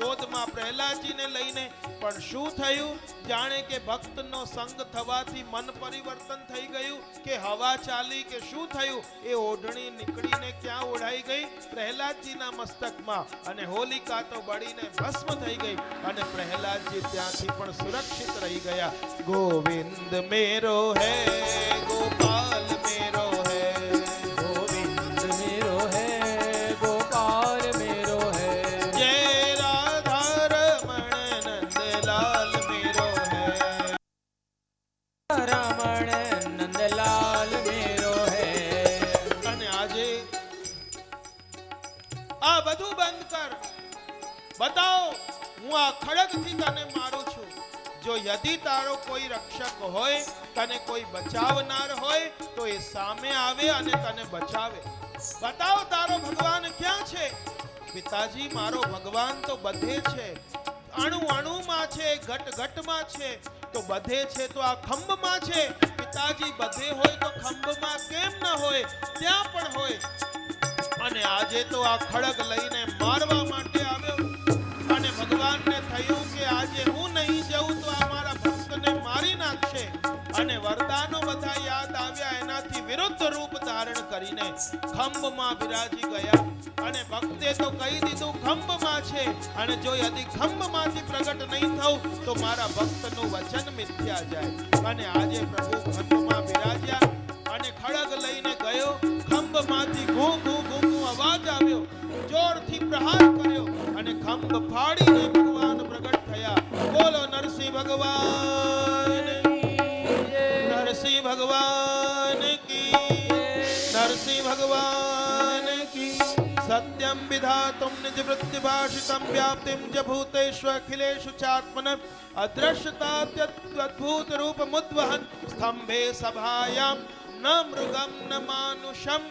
Speaker 1: ગોદમાં પ્રહલાદજીને લઈને. પણ શું થયું? જાણે કે ભક્તનો સંગ થવાથી મન પરિવર્તન થઈ ગયું કે હવા ચાલી કે શું થયું? એ ઓઢણી નીકળીને ક્યાં ઓઢાઈ ગઈ? પ્રહલાદજીના મસ્તકમાં. અને હોલિકા તો બળીને ભસ્મ થઈ ગઈ અને પ્રહલાદજી ત્યાંથી પણ સુરક્ષિત રહી ગયા. गोविंद मेरो है गोपाल मेरो है,
Speaker 2: गोविंद मेरो है गोपाल मेरो है,
Speaker 1: जय राधा रमण नंदलाल मेरो है,
Speaker 2: रमण नंदलाल मेरो है.
Speaker 1: અને આજે આ બધું બંધ કર. બતાવો હું આ ખડગથી તને મારું છું. જો યદિ તારો કોઈ રક્ષક હોય, તને કોઈ બચાવનાર હોય તો એ સામે આવે અને તને બચાવે. બતાવ તારો ભગવાન ક્યાં છે? પિતાજી મારો ભગવાન તો બધે છે, અણુ અણુમાં છે, ઘટ ઘટમાં છે. તો બધે છે તો આ ખંભમાં છે. પિતાજી બધે હોય તો ખંભમાં કેમ ન હોય? ત્યાં પણ હોય. અને આજે તો આ ખડગ લઈને મારવા માટે આવ્યો. અને ભગવાનને થયું કે આજે હું નહીં જઉં તો આ મારા ભક્તને મારી નાખશે. અને વરદાનો બધા યાદ આવ્યા. એનાથી વિરુદ્ધ રૂપ ધારણ કરીને ખંભમાં બિરાજી ગયા. અને ભક્તે તો કહી દીધું ખંભમાં છે, અને જો યદિ ખંભમાંથી પ્રગટ નહીં થવું તો મારા ભક્તનું વચન મિથ્યા જાય. અને આજે પ્રભુ ખંભમાં બિરાજ્યા અને ખડગ લઈને ગયો. ખંભમાંથી ઘૂ ઘૂ ઘૂ ઘૂ અવાજ આવ્યો. જોરથી પ્રહાર કર્યો અને ખંભ ફાડીને ભગવાન પ્રગટ થયા. બોલો નરસિંહ ભગવાન, નરસિંહ ભગવાન કી, નરસિંહ ભગવાન કી. સત્યમ વિધાતુમ નિજ વૃત્તિભાષિતમ વ્યાપ્તિમ જ ભૂતેષુ અખિલેષુ ચાત્મન અદ્રશ્યતાત્યદ્ભૂત રૂપમુદ્વહન સ્તંભે સભાયામ ન મૃગમ ન માનુષમ.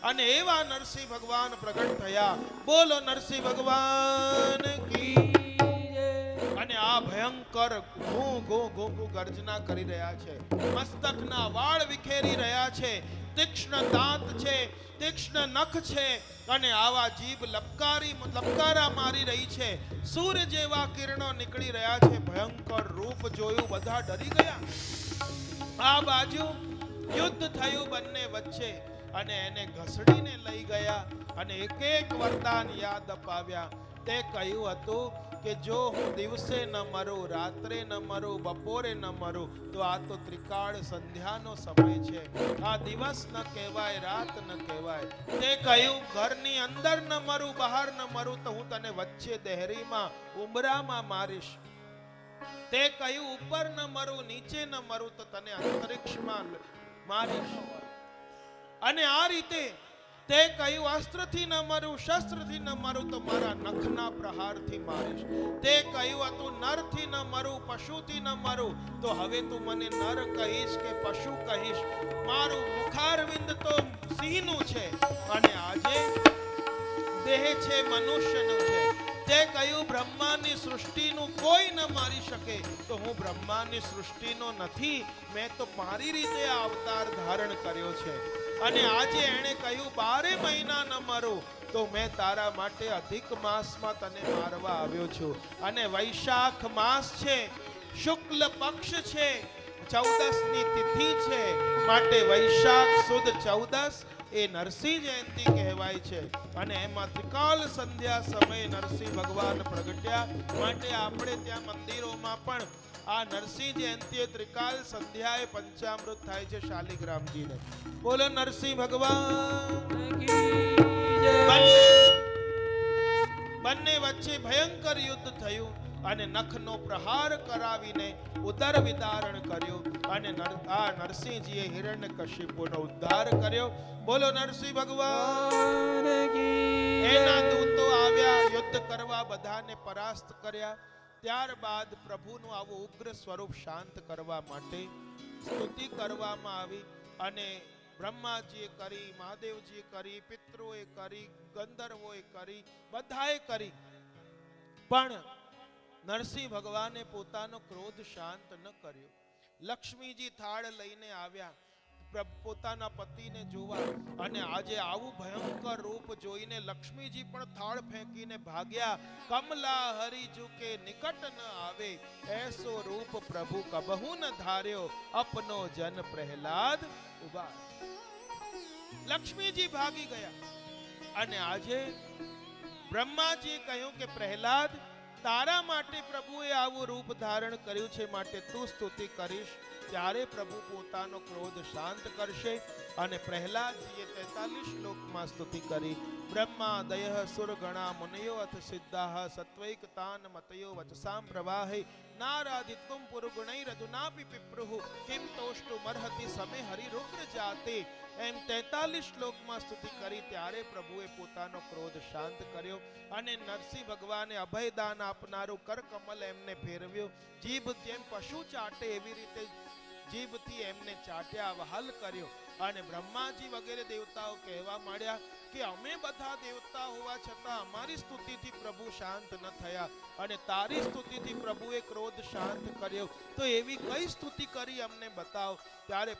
Speaker 1: અને એવા નરસિંહ ભગવાન પ્રગટ થયા. બોલો નરસિંહ ભગવાન કી. અને આ ભયંકર ઘૂ ઘૂ ઘૂ ઘૂ ગર્જના કરી રહ્યા છે. મસ્તકના વાળ વિખેરી રહ્યા છે. તીક્ષ્ણ દાંત છે, તીક્ષ્ણ નખ છે, અને આવા જીભ લપકારા મારી રહી છે. સૂર્ય જેવા કિરણો નીકળી રહ્યા છે. ભયંકર રૂપ જોયું બધા ડરી ગયા. આ બાજુ યુદ્ધ થયું બંને વચ્ચે અને એને ઘસડીને લઈ ગયા અને એક એક વરદાન યાદ અપાવ્યા. તે કહ્યું હતું કે જો હું દિવસે ન મરું, રાત્રે ન મરું, બપોરે ન મરું તો આ તો ત્રિકાળ સંધ્યાનો સમય છે. આ દિવસ ન કહેવાય, રાત ન કહેવાય. તે કહ્યું ઘરની અંદર ન મરું, બહાર ન મરું તો હું તને વચ્ચે દેહરીમાં ઉંબરામાં મારીશ. તે કહ્યું ઉપર ન મરું, નીચે ન મરું તો તને અંતરિક્ષમાં મારીશ. અને આ રીતે તે કહ્યું અસ્ત્રથી ન મરું, શસ્ત્રથી ન મરું તો મારા નખના પ્રહારથી મારીશ. તે કહ્યું હતું નરથી ન મરું, પશુથી ન મરું તો હવે તું મને નર કહીશ કે પશુ કહીશ. મારું મુખારવિંદ તો સિંહનું છે અને આજે દેહ છે મનુષ્યનું છે. તે કહ્યું બ્રહ્માની સૃષ્ટિનું કોઈ ન મારી શકે તો હું બ્રહ્માની સૃષ્ટિનો નથી. મેં તો મારી રીતે આ અવતાર ધારણ કર્યો છે. અને આજે એણે કહ્યું 12 મહિના ન મરો તો મેં તારા માટે અધિક માસમાં તને મારવા આવ્યો છું. અને વૈશાખ માસ છે, શુક્લ પક્ષ છે, 14ની તિથિ છે, માટે વૈશાખ સુદ 14 એ નરસિંહ જયંતિ કહેવાય છે. અને એમાં ત્રિકાલ સંધ્યા સમયે નરસિંહ ભગવાન પ્રગટ્યા. માટે આપણે ત્યાં મંદિરોમાં પણ આ નરસિંહ જયંતિએ ત્રિકાલ સંધ્યાએ પંચામૃત થાય છે શાલિગ્રામજીને. બોલો નરસિંહ ભગવાન બંને વચ્ચે ભયંકર યુદ્ધ થયું અને નખનો પ્રહાર કરાવીને ઉદર વિદારણ કર્યું. અને નરસિંહજીએ હિરણ્યકશિપુનો ઉદ્ધાર કર્યો. બોલો નરસિંહ ભગવાન એના દૂતો આવ્યા, યુદ્ધ કરવા બધાને પરાસ્ત કર્યા. ત્યારબાદ પ્રભુનું આવું ઉગ્ર સ્વરૂપ શાંત કરવા માટે સ્તુતિ કરવામાં આવી. અને બ્રહ્માજીએ કરી, મહાદેવજીએ કરી, પિતૃઓએ કરી, ગંધર્વોએ કરી, બધાએ કરી. પણ નરસિંહ ભગવાને પોતાનો ક્રોધ શાંત ન કર્યો. લક્ષ્મીજી થાળ લઈને આવ્યા પોતાના પતિને જોવા, અને આજે આવું ભયંકર રૂપ જોઈને લક્ષ્મીજી પણ થાળ ફેંકીને ભાગ્યા. કમલા હરી ઝુકે નિકટ ન આવે, એસો રૂપ પ્રભુ કબહુ ન ધાર્યો, અપનો જન પ્રહલાદ ઉભા. લક્ષ્મીજી ભાગી ગયા, અને આજે બ્રહ્માજીએ કહ્યું કે પ્રહલાદ, તારા માટે પ્રભુએ આવું રૂપ ધારણ કર્યું છે, માટે તું સ્તુતિ કરીશ ત્યારે પ્રભુ પોતાનો ક્રોધ શાંત કરશે. અને પ્રહલાદજીએ 43 શ્લોકમાં સ્તુતિ કરી. બ્રહ્મા દયઃ સુરગણા મુનયો અથ સિદ્ધાઃ સત્વૈક તાન મતયો વચસામ પ્રવાહે નારાધિત્વમ પુરુગુણૈરધુનાપી પિપ્રુઃ કિમ તોષ્ટુમર્હતિ સમે હરિ રુદ્ર જાતે. એમ 43 શ્લોકમાં સ્તુતિ કરી ત્યારે પ્રભુએ પોતાનો ક્રોધ શાંત કર્યો, અને નરસિંહ ભગવાને અભયદાન આપનારું કરકમલ એમને ફેરવ્યું. જીભ જેમ પશુ ચાટે એવી રીતે જીભથી એમને ચાટ્યા, વહાલ કર્યો. અને બ્રહ્માજી વગેરે દેવતાઓ કહેવા માંડ્યા કે અમે બધા દેવતા હોવા છતાં અમારી સ્તુતિથી પ્રભુ શાંત ન થયા, અને તારી સ્તુતિથી પ્રભુએ ક્રોધ શાંત કર્યો, તો એવી કઈ સ્તુતિ કરી અમને બતાવ. ત્યારે